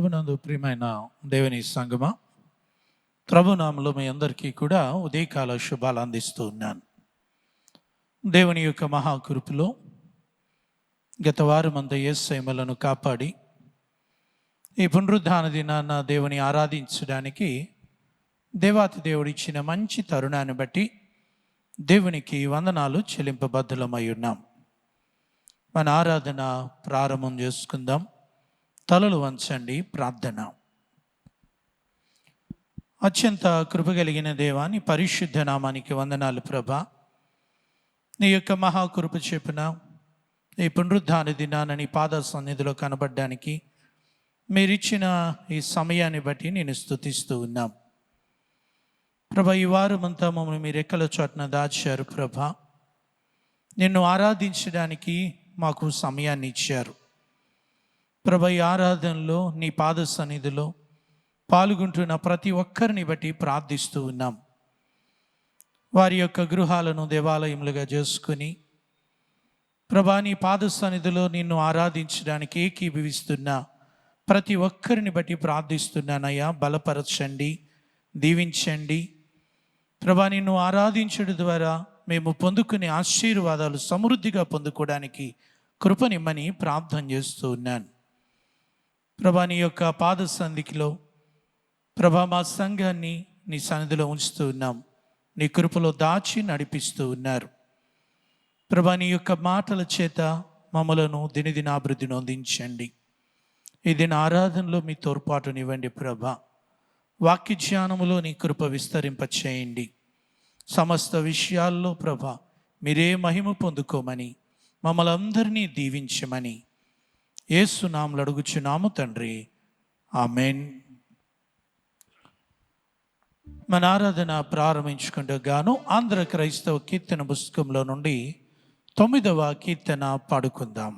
ప్రభునందు ప్రియమైన దేవుని సంగమా, ప్రభునామలో మీ అందరికీ కూడా ఉదయకాల శుభాలు అందిస్తూ ఉన్నాను. దేవుని యొక్క మహాకృపలో గత వారమంతా యేసయ్యను కాపాడి ఈ పునరుద్ధాన దినాన దేవుని ఆరాధించడానికి దేవాతి దేవుడు ఇచ్చిన మంచి తరుణాన్ని బట్టి దేవునికి వందనాలు చెల్లింపబద్ధులమై ఉన్నాం. మన ఆరాధన ప్రారంభం చేసుకుందాం. తలలు వంచండి, ప్రార్థన. అత్యంత కృపగలిగిన దేవా, నీ పరిశుద్ధ నామానికి వందనాలు ప్రభా. నీ యొక్క మహాకృప చెప్పున ఈ పునరుద్ధాన దినాన నీ పాద సన్నిధిలో కనబడడానికి మీరిచ్చిన ఈ సమయాన్ని బట్టి నేను స్తుతిస్తూ ఉన్నాం ప్రభా. ఈ వారమంతా మమ్మల్ని మీరు ఎక్కల చోటన దాచారు ప్రభా. నిన్ను ఆరాధించడానికి మాకు సమయాన్ని ఇచ్చారు ప్రభా. ఈ ఆరాధనలో నీ పాద సన్నిధిలో పాల్గొంటున్న ప్రతి ఒక్కరిని బట్టి ప్రార్థిస్తూ ఉన్నాం. వారి యొక్క గృహాలను దేవాలయములుగా చేసుకుని ప్రభా, నీ పాద సన్నిధిలో నిన్ను ఆరాధించడానికి ఏకీభవిస్తున్న ప్రతి ఒక్కరిని బట్టి ప్రార్థిస్తున్నానయ్యా. బలపరచండి, దీవించండి ప్రభా. నిన్ను ఆరాధించడం ద్వారా మేము పొందుకునే ఆశీర్వాదాలు సమృద్ధిగా పొందుకోవడానికి కృపనిమ్మని ప్రార్థన చేస్తూ ఉన్నాను ప్రభా. నీ యొక్క పాద సన్నిధిలో ప్రభా మా సంఘాన్ని నీ సన్నిధిలో ఉంచుతూ ఉన్నాం. నీ కృపలో దాచి నడిపిస్తూ ఉన్నారు ప్రభా. నీ యొక్క మాటల చేత మమ్మలను దినదినాభివృద్ధి నొందించండి. ఇది నా ఆరాధనలో మీ తోడ్పాటునివ్వండి ప్రభా. వాక్య జ్ఞానములో నీ కృప విస్తరింపచేయండి. సమస్త విషయాల్లో ప్రభా మీరే మహిమ పొందుకోమని మమ్మల్ని అందరినీ దీవించమని యేసు నామములో అడుగుచున్నాము తండ్రి, ఆమేన్. మన ఆరాధన ప్రారంభించుకుంటూ గాను ఆంధ్ర క్రైస్తవ కీర్తన పుస్తకంలో నుండి 9వ కీర్తన పాడుకుందాం.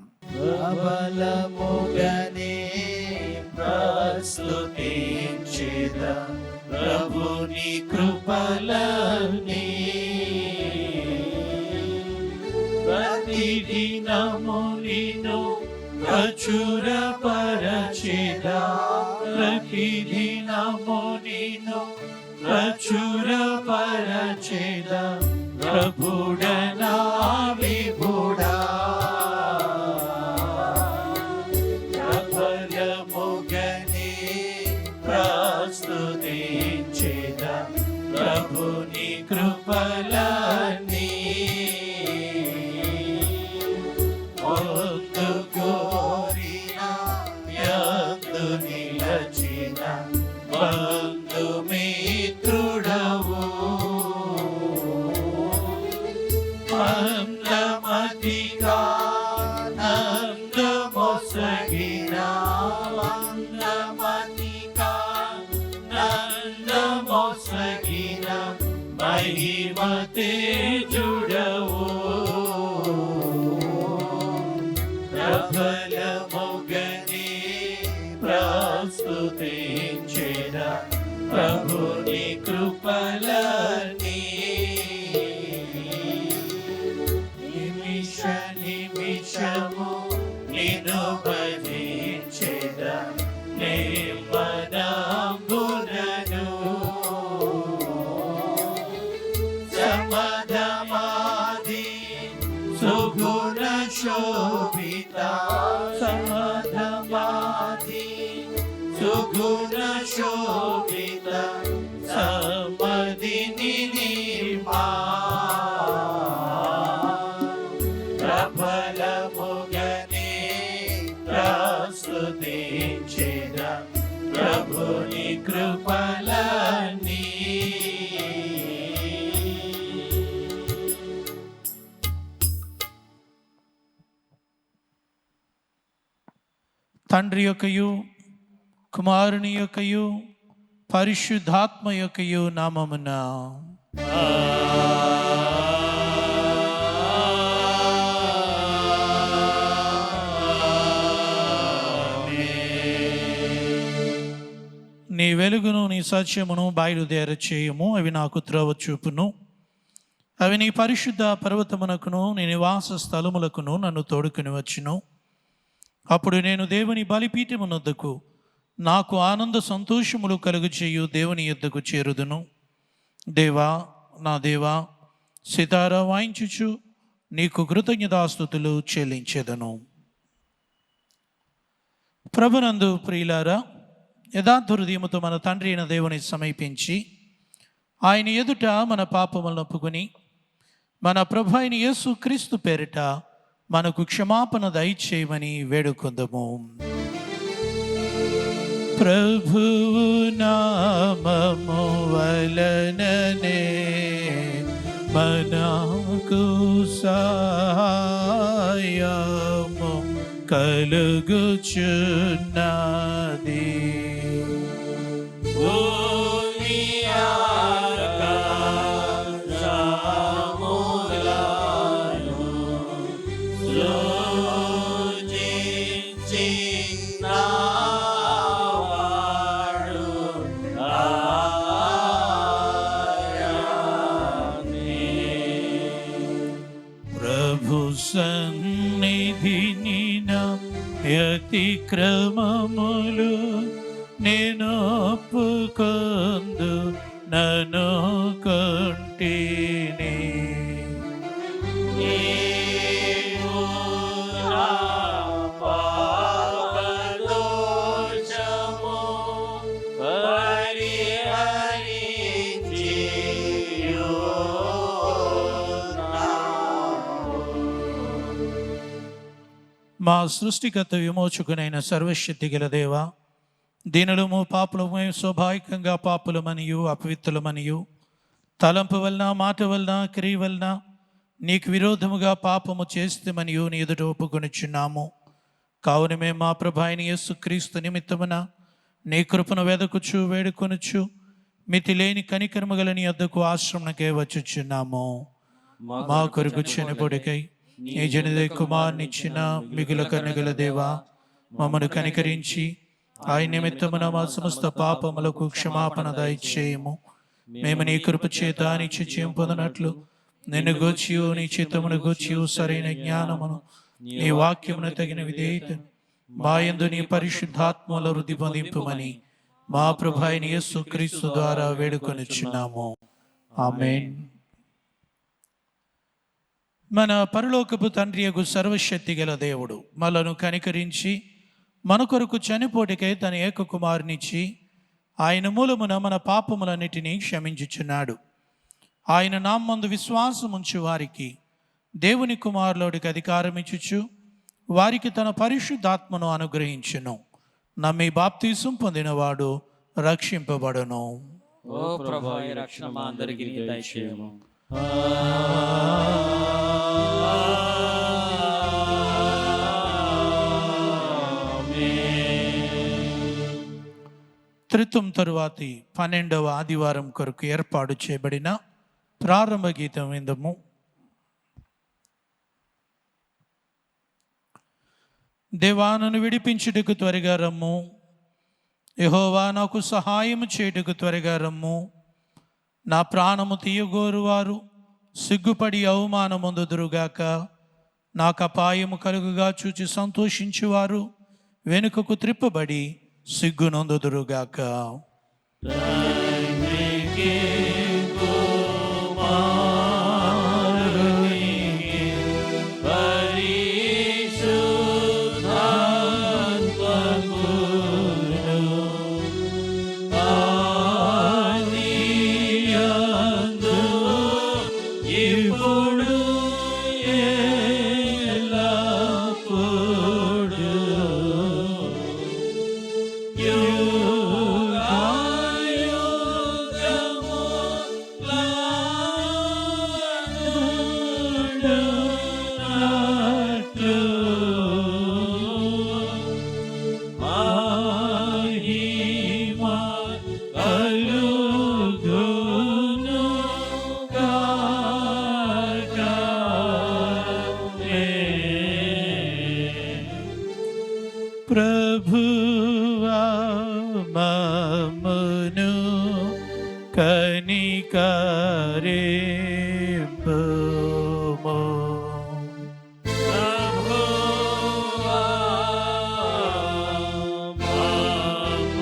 ప్రభుని కృపలని ప్రతిదినము నిన్ను ప్రచురపరచెదా, ప్రతిదినము నిన్ను ప్రచురపరచెదా, ప్రభుడనా విభుడా. ప్రబలముగనే ప్రస్తుతించెదా, ప్రభుని కృపలని కోరిన యందు నిలచిన బంధుమిత్రుడవు, మందమతిగా నందమొసగిన, మందమతిగా నందమొసగిన మహిమ తేజుడవు. ప్రబలముగనే ప్రస్తుతించెదా, ప్రభుని కృపలని నిమిష నిమిషము నిన్ను భజించెదా, నిర్మలంబునను సమధమాది సుగుణ శోభిత, సమధమాది సుగుణ శోభిత సమదిని నిర్మా. ప్రబలముగనే ప్రస్తుతించెదా, ప్రభుని కృపలని తండ్రి యొక్కయు కుమారుని యొక్కయు పరిశుద్ధాత్మ యొక్కయు నామమున నీ వెలుగును నీ సత్యమును బయలుదేర చేయము. అవి నాకు త్రోవ చూపును. అవి నీ పరిశుద్ధ పర్వతమునకును నీ నివాస స్థలములకును నన్ను తోడుకుని వచ్చును. అప్పుడు నేను దేవుని బలిపీఠమునొద్దకు నాకు ఆనంద సంతోషములు కలుగు చేయు దేవుని యొద్దకు చేరుదును. దేవా, నా దేవా, సితారా వాయించుచు నీకు కృతజ్ఞతాస్తుతులు చెల్లించెదను. ప్రభునందు ప్రియులారా, యథార్థ హృదయముతో మన తండ్రి అయిన దేవుని సమీపించి ఆయన ఎదుట మన పాపములను ఒప్పుకొని మన ప్రభు అయిన యేసు క్రీస్తు పేరిట మనకు క్షమాపణ దయచేయమని వేడుకొందము. ప్రభువు నామము వలననే మనకు సహాయము కలుగుచున్నది. సన్నిధిని నా అతిక్రమములు నేను ఒప్పుకొందు నన్ను కొంటిని. మా సృష్టికర్త విమోచకునైన సర్వశక్తి గల దేవ, దీనులము పాపులము, స్వాభావికంగా పాపులమనియు అపవిత్రులమనియు తలంపు వలన, మాట వలన, క్రియ వలన నీకు విరోధముగా పాపము చేస్తమనియు నీ ఎదుట ఒప్పుకొనిచున్నాము. కావున మేము మా ప్రభు అయిన యేసు క్రీస్తు నిమిత్తమున నీ కృపను వెదకుచు వేడుకొనుచు మితి లేని కనికరము గల నీ వద్దకు ఆశ్రమణకే వచ్చుచున్నాము. మా కొరకు చనిపోడికై నీ జనిదే కుమారునిచ్చిన మిగుల కన్నుగల దేవా, మమ్మను కనికరించి ఆయన నిమిత్తమున మా సమస్త పాపములకు క్షమాపణ దయచేయము. మేము నీ కృప చేత నిత్యం పొందినట్లు నిన్ను గూర్చియు నీ చిత్తమును గూర్చియు సరైన జ్ఞానమును నీ వాక్యమును తగిన విధేయతను మా యందు నీ పరిశుద్ధాత్మల వృద్ధి పొందింపుమని మా ప్రభు అయిన యేసు క్రీస్తు ద్వారా వేడుకొనిచున్నాము. ఆమేన్. మన పరలోకపు తండ్రియగు సర్వశక్తి గల దేవుడు మనను కనికరించి మన కొరకు చనిపోటికై తన ఏక కుమారునిచ్చి ఆయన మూలమున మన పాపములన్నిటినీ క్షమించుచున్నాడు. ఆయన నామందు విశ్వాసముంచు వారికి దేవుని కుమారులోడికి అధికారం ఇచ్చుచు వారికి తన పరిశుద్ధాత్మను అనుగ్రహించును. నమ్మి బాప్తీసం పొందినవాడు రక్షింపబడును. ఓ ప్రభువా, ఈ రక్షణ మా అందరికీ దయచేయము. త్రిత్వం తరువాతి 12వ ఆదివారం కొరకు ఏర్పాటు చేయబడిన ప్రారంభ గీతం విందము. దేవా, నన్ను విడిపించుటకు త్వరగా రమ్ము. యెహోవా, నాకు సహాయము చేయుటకు త్వరగా రమ్ము. నా ప్రాణము తీయగోరువారు సిగ్గుపడి అవమానమొందుదురుగాక. నాకు అపాయము కలుగుగా చూచి సంతోషించువారు వెనుకకు త్రిప్పబడి సిగ్గునొందుదురుగాక. ప్రభువా, మమ్మును కనికరింపుము. ప్రభువా, మమ్మును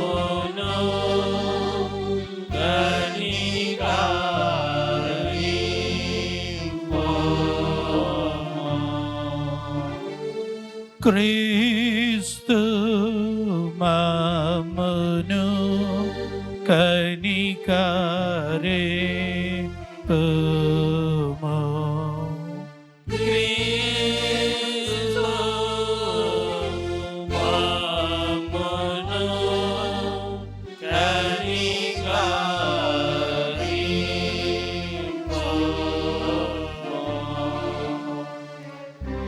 క్రీస్తు మమ్మును కనికరే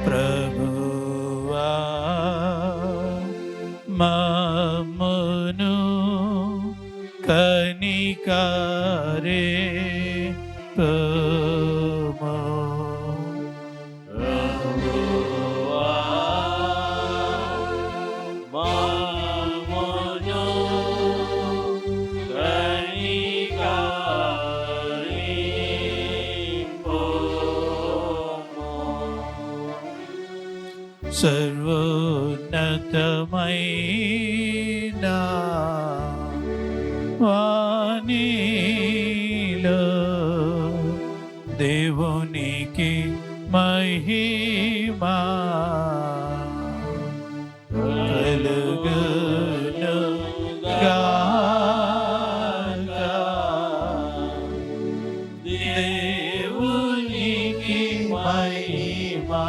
ప్రభువా మమ్మును కనికరే సర్వోన్నతమైన వాణిలో దేవునికి మహిమా కలుగును గాక. దేవునికి మహిమా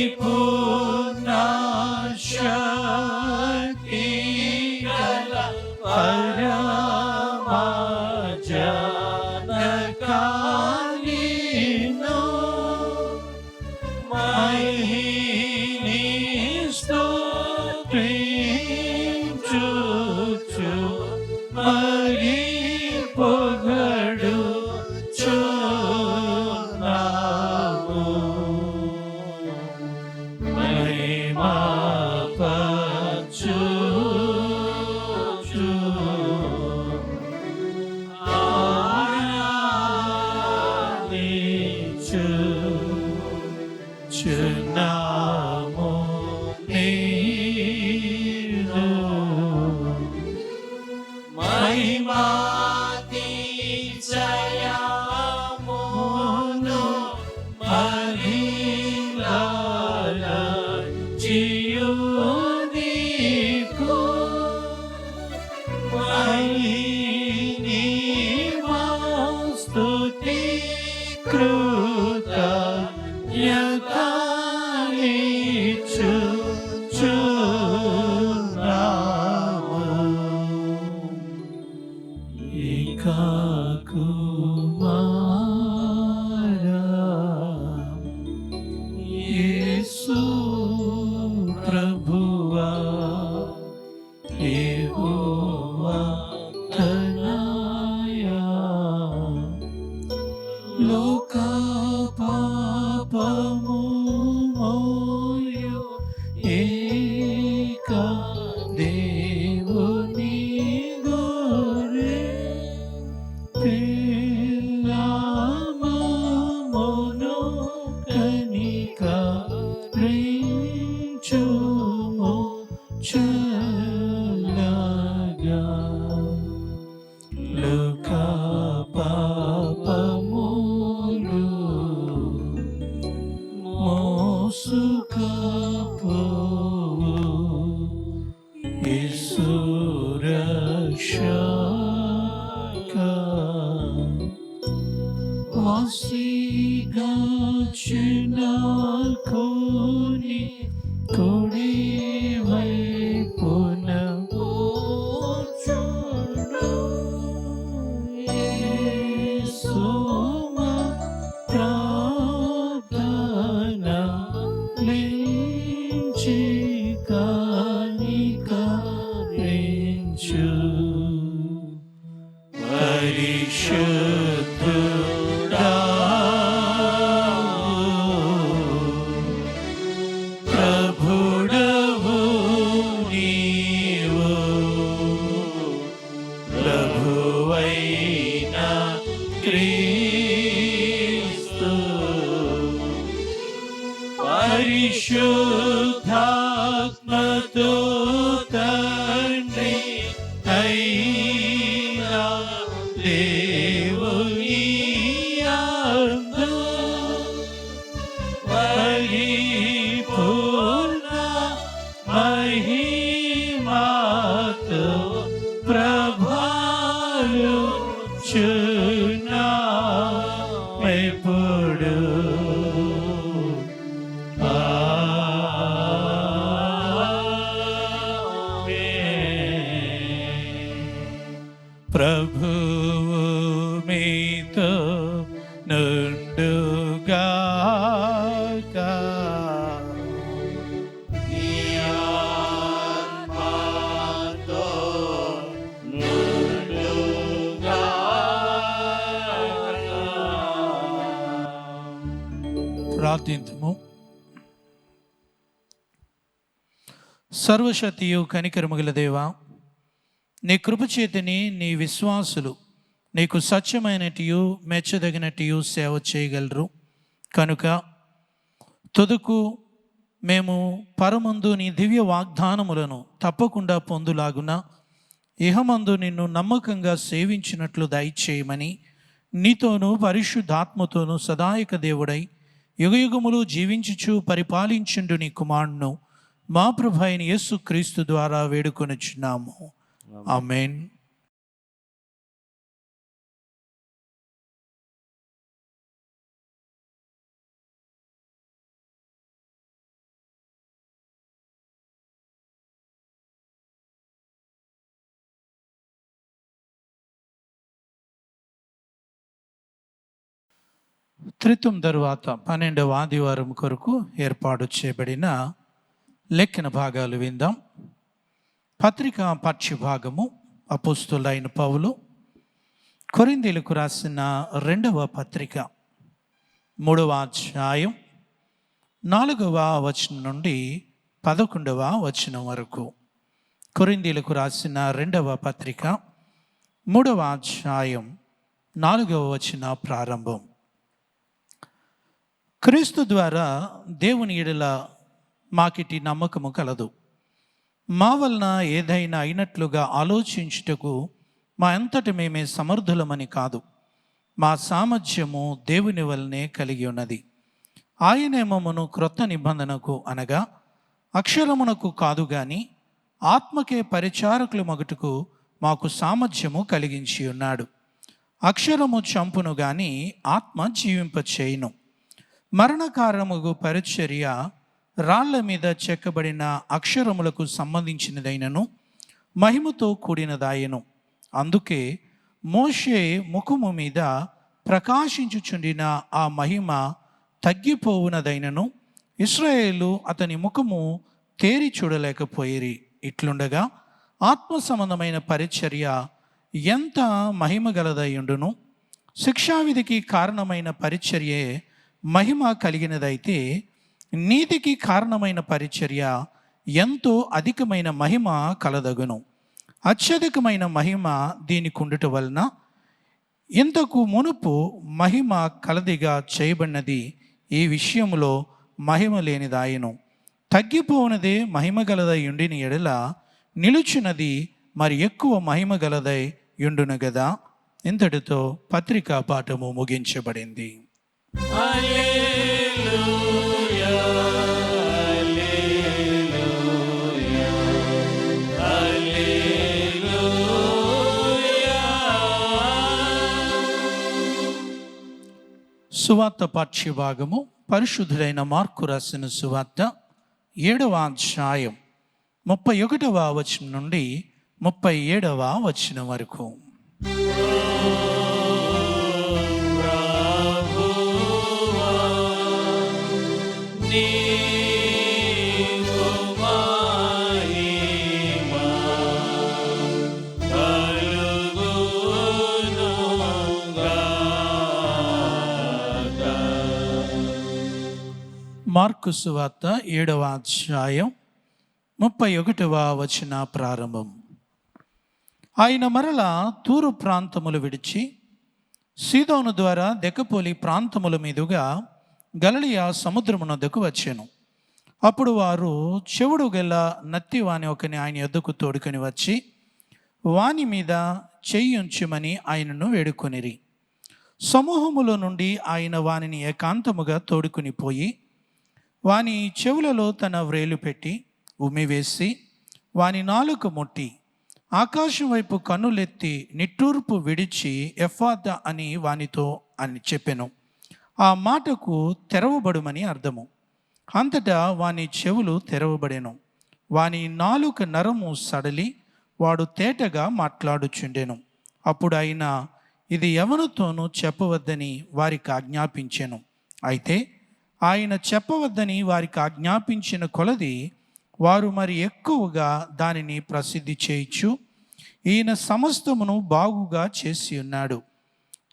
పరిపూర్ణ శక్తి గల పరమా జనకానిను మహిని స్తుతించుచు మరి పొగడుచున్నాము. మహిమపరచుచు ఆరాధించుచున్నాము నీవు. మహిమాతిశయమును మహిళలచియు నీకు మహిమా స్తుతి కృతజ్ఞతనిచ్చుచున్నాము. కుమారా యేసు ప్రభువా యెహోవా తనయా లోక పాపము మోయు ఏక దేవుని గొర్రె పిల్లమమును కనికరించుము చల్లగా. లోక పాపములు మోసుకపోవు యేసు రక్షక. వాసిగా చిన్నకుని కుడి వైపున యేసుమ ప్రార్థన లించి కనికరించు పరిశుద్ధుడా ప్రభుడవు నీవు ప్రభువైన క్రీస్తు పరిశుద్ధాత్మతో తండ్రి అయినా దేవుని యందు పరిపూర్ణ మహిమతో ప్రభావించున్నామెప్పుడు. ప్రభువు మీతో నుండుగాక. నీ ఆత్మతో నుండుగాక. ప్రార్థింతుము. సర్వశక్తియు కనికరముగల దేవా, నీ కృపచేతిని నీ విశ్వాసులు నీకు సత్యమైనటియు మెచ్చదగినటియు సేవ చేయగలరు కనుక తుదకు మేము పరమందు నీ దివ్య వాగ్దానములను తప్పకుండా పొందులాగున ఇహమందు నిన్ను నమ్మకంగా సేవించినట్లు దయచేయమని నీతోనూ పరిశుద్ధాత్మతోనూ సదాయక దేవుడై యుగయుగములు జీవించుచు పరిపాలించుండు నీ కుమారును మా ప్రభు అయిన యేసు క్రీస్తు ద్వారా వేడుకొనుచున్నాము. ఆమేన్. త్రిత్వం తరువాత 12వ ఆదివారం కొరకు ఏర్పాటు చేయబడిన లెక్కన భాగాలు విందాం. పత్రిక పక్షి భాగము అపోస్తులైన పౌలు కొరింథీయులకు రాసిన 2వ పత్రిక 3వ అధ్యాయం 4వ వచనం నుండి 11వ వచనం వరకు. కొరింథీయులకు రాసిన 2వ పత్రిక 3వ అధ్యాయం 4వ వచన ప్రారంభం. క్రీస్తు ద్వారా దేవుని ఎడల మాకిటి నమ్మకము కలదు. మా వలన ఏదైనా అయినట్లుగా ఆలోచించుటకు మా అంతటి మేమే సమర్థులమని కాదు, మా సామర్థ్యము దేవుని వలనే కలిగి ఉన్నది. ఆయనే మమ్మను క్రొత్త నిబంధనకు అనగా అక్షరమునకు కాదు గాని ఆత్మకే పరిచారకులు మగుటకు మాకు సామర్థ్యము కలిగించి ఉన్నాడు. అక్షరము చంపును గాని ఆత్మ జీవింపచేయును. మరణకారముగు పరిచర్య రాళ్ల మీద చెక్కబడిన అక్షరములకు సంబంధించినదైనను మహిమతో కూడినదాయను. అందుకే మోషే ముఖము మీద ప్రకాశించుచుండిన ఆ మహిమ తగ్గిపోవునదైనను ఇశ్రాయేలు అతని ముఖము తేరి చూడలేకపోయిరి. ఇట్లుండగా ఆత్మ సంబంధమైన పరిచర్య ఎంత మహిమ గలదయ్యుండును. శిక్షావిధికి కారణమైన పరిచర్యే మహిమ కలిగినదైతే నీతికి కారణమైన పరిచర్య ఎంతో అధికమైన మహిమ కలదగును. అత్యధికమైన మహిమ దీనికి ఉండుట వలన ఇంతకు మునుపు మహిమ కలదిగా చేయబడినది ఈ విషయంలో మహిమ లేనిదాయను. తగ్గిపోవునదే మహిమ గలదై ఉండిన ఎడల నిలుచున్నది మరి ఎక్కువ మహిమ గలదై ఉండును గదా. ఇంతటితో పత్రికా పాఠము ముగించబడింది. హల్లెలూయా, హల్లెలూయా, హల్లెలూయా. సువార్త పాఠ్య భాగము పరిశుద్ధుడైన మార్కు రాసిన సువార్త 7వ అధ్యాయం 31వ వచనం నుండి 37వ వచనం వరకు. మార్కు సువార్త 7వ అధ్యాయం 31వ వచన ప్రారంభం. ఆయన మరలా తూరు ప్రాంతములు విడిచి సీదోను ద్వారా దెకపోలి ప్రాంతముల మీదుగా గలిలయ సముద్రమునొద్దకు వచ్చెను. అప్పుడు వారు చెవుడు గల నత్తి వాని ఒకని ఆయన యొద్దకు తోడుకొని వచ్చి వాని మీద చెయ్యుంచుమని ఆయనను వేడుకొనిరి. సమూహములో నుండి ఆయన వానిని ఏకాంతముగా తోడుకొని పోయి వాని చెవులలో తన వ్రేలు పెట్టి ఉమ్మివేసి వాని నాలుక ముట్టి ఆకాశం వైపు కన్నులెత్తి నిట్టూర్పు విడిచి ఎఫాతా అని వానితో అని చెప్పెను. ఆ మాటకు తెరవబడుమని అర్థము. అంతటా వాని చెవులు తెరవబడెను. వాని నాలుక నరము సడలి వాడు తేటగా మాట్లాడుచుండెను. అప్పుడు ఆయన ఇది ఎవరితోనూ చెప్పవద్దని వారికి ఆజ్ఞాపించెను. అయితే ఆయన చెప్పవద్దని వారికి ఆజ్ఞాపించిన కొలది వారు మరి ఎక్కువగా దానిని ప్రసిద్ధి చేయించు ఈయన సమస్తమును బాగుగా చేసి ఉన్నాడు,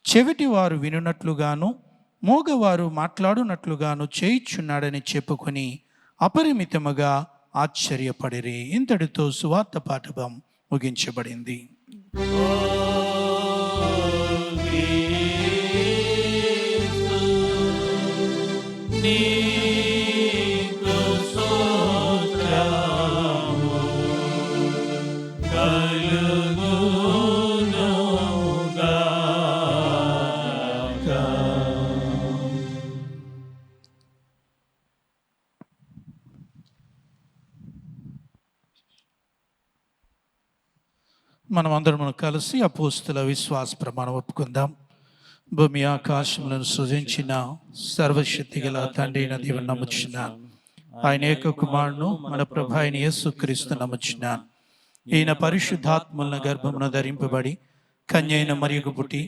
చెవిటి వారు వినున్నట్లుగాను మూగవారు మాట్లాడునట్లుగాను చేయిచున్నాడని చెప్పుకొని అపరిమితముగా ఆశ్చర్యపడిరి. ఇంతటితో సువార్త పాఠం ముగించబడింది. మనం అందరం కలిసి అపోస్తుల విశ్వాస ప్రమాణం ఒప్పుకుందాం. భూమి ఆకాశములను సృజించిన సర్వశక్తి గల తండ్రి అయిన దేవుని నమ్ముచున్నాను. ఆయన ఏక కుమారును మన ప్రభు అయిన యేసుక్రీస్తు నమ్ముచున్నాను. ఈయన పరిశుద్ధాత్మల గర్భమున ధరింపబడి కన్యైన మరియకు పుట్టి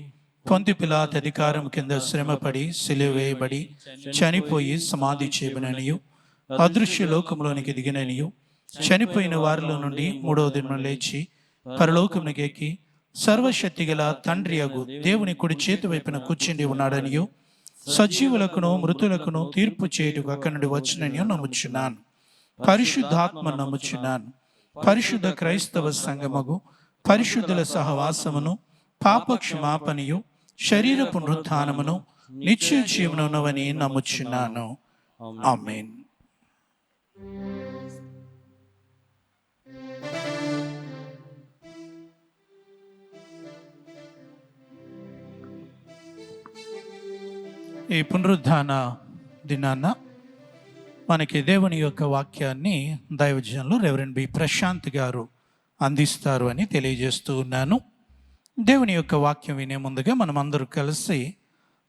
పొంతి పిలాతు అధికారం కింద శ్రమపడి సిలువ వేయబడి చనిపోయి సమాధి చేయబడిననియు అదృశ్య లోకంలోనికి దిగిననియు చనిపోయిన వారిలో నుండి 3వ దినమున లేచి పరలోకమునకు ఎక్కి సర్వశక్తి గల తండ్రి అగు దేవుని కుడి చేతి వైపున కూర్చుండి ఉన్నాడనియు సజీవులకును మృతులకును తీర్పు చేయుటకు అక్కడి నుండి వచ్చిననియు నమ్ముచున్నాను. పరిశుద్ధాత్మ నమ్ముచున్నాను. పరిశుద్ధ క్రైస్తవ సంఘముగు పరిశుద్ధుల సహవాసమును పాప క్షమాపణయు శరీర పునరుత్థానమును నిత్య జీవనమునవని నమ్ముచున్నాను. ఆమేన్. ఈ పునరుద్ధాన దినాన మనకి దేవుని యొక్క వాక్యాన్ని దైవజనులు రెవరెండ్ బి ప్రశాంత్ గారు అందిస్తారు అని తెలియజేస్తూ ఉన్నాను. దేవుని యొక్క వాక్యం వినే ముందుగా మనం అందరూ కలిసి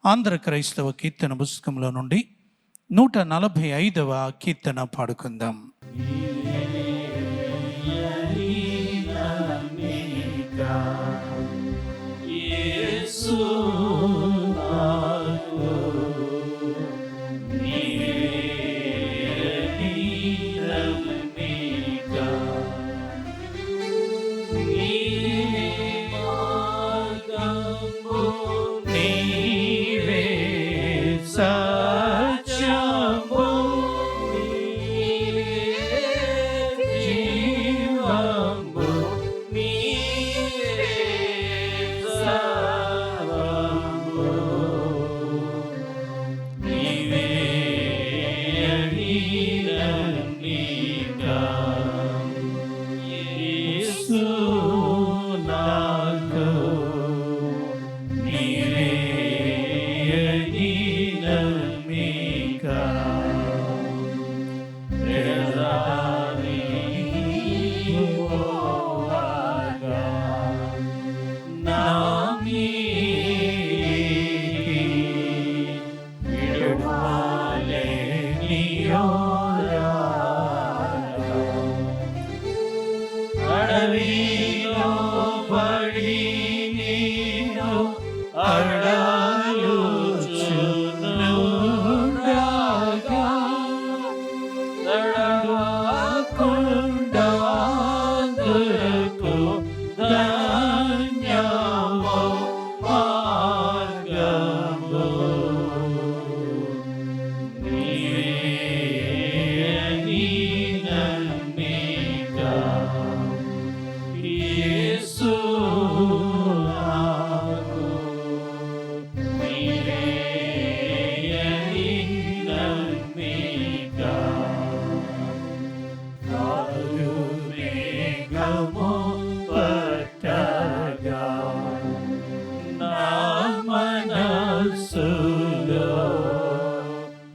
ఆంధ్ర క్రైస్తవ కీర్తన పుస్తకంలో నుండి 145వ కీర్తన పాడుకుందాం.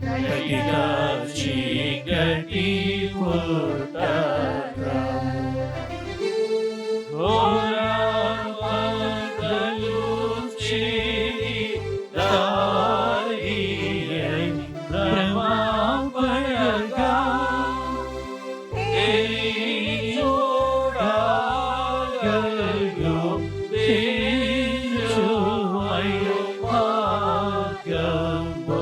గట్టిగా చీకటి పుట్టగా ఘోర పగలు చేరి దారి భ్రమపడగా చూడగలయో తేజోమయ మార్గము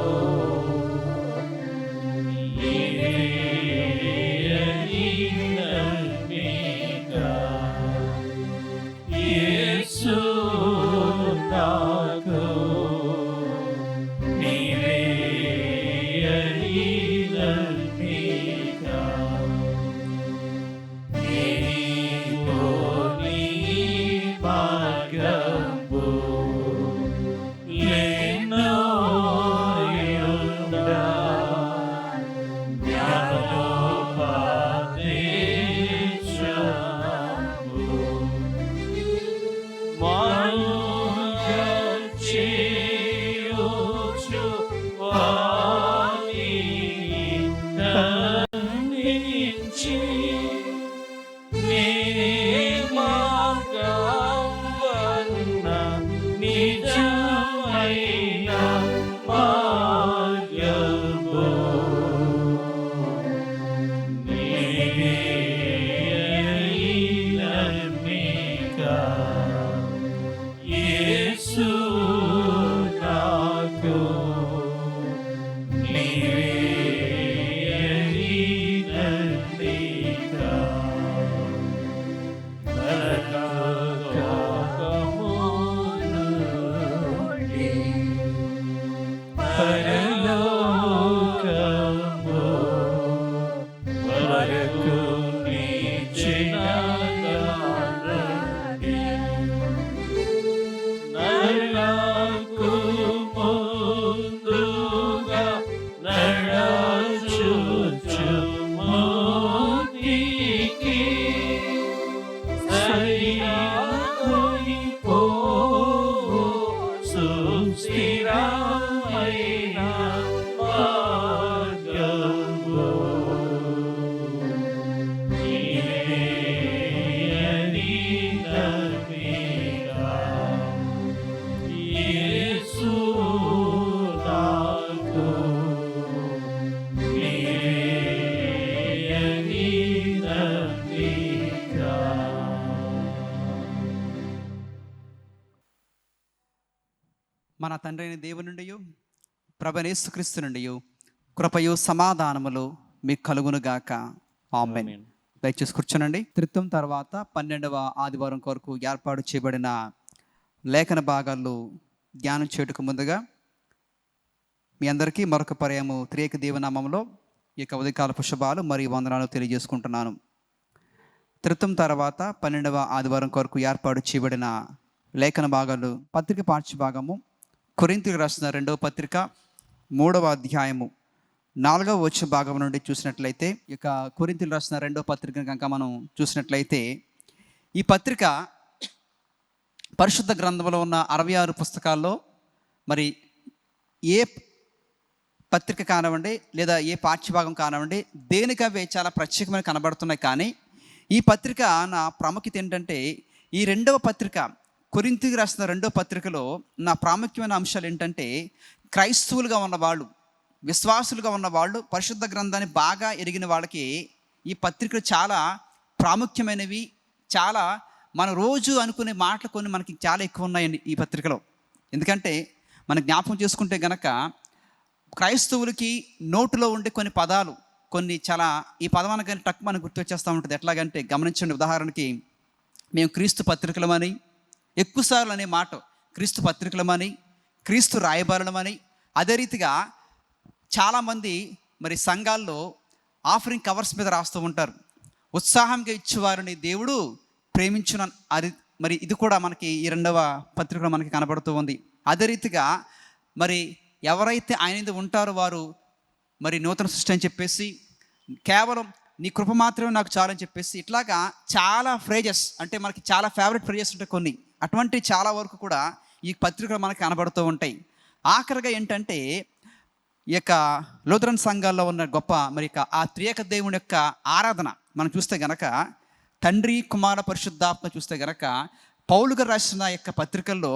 యేసు నాకు నీవే అడిగినన్నిగా నీలోని మార్గము లేనోయుండా జ్ఞానోపదేశము మార్గచేయుచు వాణి కరుణించి నీ మార్గమున నిజమైన మార్గము నీవే అయినన్నిగా యేసు నాకు నీవే అయినన్నిగా నరకము నుండి పరలోకము వరకు నిలిచిన దారి నరకు ముందుగా నడచుచు మోటికి సరిపోవు సుస్థిరమైన మార్గము నీవే అయినన్నిగా యేసు నాకు నీవే అయినన్నిగా. మన తండ్రి అయిన దేవుని నుండి ప్రభువైన యేసుక్రీస్తు నుండి కృపయు సమాధానములు మీకు కలుగునుగాక. ఆమేన్. దయచేసి కూర్చోనండి. త్రిత్వం తర్వాత 12వ ఆదివారం కొరకు ఏర్పాటు చేయబడిన లేఖన భాగాలు ధ్యానం చేయుటకు ముందుగా మీ అందరికీ మరొక పర్యాయము త్రియేక దేవనామంలో ఈ యొక్క ఉదయకాలపు శుభాలు మరియు వందనాలు తెలియజేసుకుంటున్నాను. త్రిత్వం తర్వాత 12వ ఆదివారం కొరకు ఏర్పాటు చేయబడిన లేఖన భాగాలు పత్రిక పాఠ్య భాగము కొరింథీయులకు రాసిన 2వ పత్రిక 3వ అధ్యాయము 4వ వచన భాగం నుండి చూసినట్లయితే, ఇక కొరింథీయులకు రాసిన 2వ పత్రికను కనుక మనం చూసినట్లయితే, ఈ పత్రిక పరిశుద్ధ గ్రంథంలో ఉన్న 66 పుస్తకాల్లో మరి ఏ పత్రిక కానివ్వండి లేదా ఏ పాఠ్యభాగం కానివ్వండి దేనికవే చాలా ప్రత్యేకమైన కనబడుతున్నాయి. కానీ ఈ పత్రిక నా ప్రాముఖ్యత ఏంటంటే, ఈ 2వ పత్రిక కొరింథీయులకు రాసిన 2వ పత్రికలో నా ప్రాముఖ్యమైన అంశాలు ఏంటంటే, క్రైస్తవులుగా ఉన్నవాళ్ళు, విశ్వాసులుగా ఉన్నవాళ్ళు, పరిశుద్ధ గ్రంథాన్ని బాగా ఎరిగిన వాళ్ళకి ఈ పత్రికలు చాలా ప్రాముఖ్యమైనవి. చాలా మన రోజు అనుకునే మాటలు కొన్ని మనకి చాలా ఎక్కువ ఉన్నాయండి ఈ పత్రికలో. ఎందుకంటే మనం జ్ఞాపకం చేసుకుంటే గనక క్రైస్తవులకి నోటులో ఉండే కొన్ని పదాలు, కొన్ని చాలా ఈ పదవానికి కానీ టక్ మనకు గుర్తొచ్చేస్తూ ఉంటుంది. ఎట్లాగంటే గమనించండి, ఉదాహరణకి మేము క్రీస్తు పత్రికలమని, ఎక్కువసార్లు అనే మాట క్రీస్తు పత్రికలమని, క్రీస్తు రాయబారులమని. అదే రీతిగా చాలామంది మరి సంఘాల్లో ఆఫరింగ్ కవర్స్ మీద రాస్తూ ఉంటారు, ఉత్సాహంగా ఇచ్చేవారిని దేవుడు ప్రేమించున. అది మరి ఇది కూడా మనకి ఈ 2వ పత్రికలో మనకి కనబడుతూ ఉంది. అదే రీతిగా మరి ఎవరైతే ఆయన ఉంటారో వారు మరి నూతన సృష్టి అని చెప్పేసి, కేవలం నీ కృప మాత్రమే నాకు చాలని చెప్పేసి, ఇట్లాగా చాలా ఫ్రేజెస్, అంటే మనకి చాలా ఫేవరెట్ ఫ్రేజెస్ ఉంటాయి కొన్ని. అటువంటి చాలా వరకు కూడా ఈ పత్రికలు మనకి కనబడుతూ ఉంటాయి. ఆఖరిగా ఏంటంటే ఈ యొక్క లూథరన్ సంఘాల్లో ఉన్న గొప్ప మరి ఆ త్రియేక దేవుని యొక్క ఆరాధన మనం చూస్తే గనక తండ్రి కుమార పరిశుద్ధాత్మ చూస్తే గనక పౌలు గారు రాసిన యొక్క పత్రికల్లో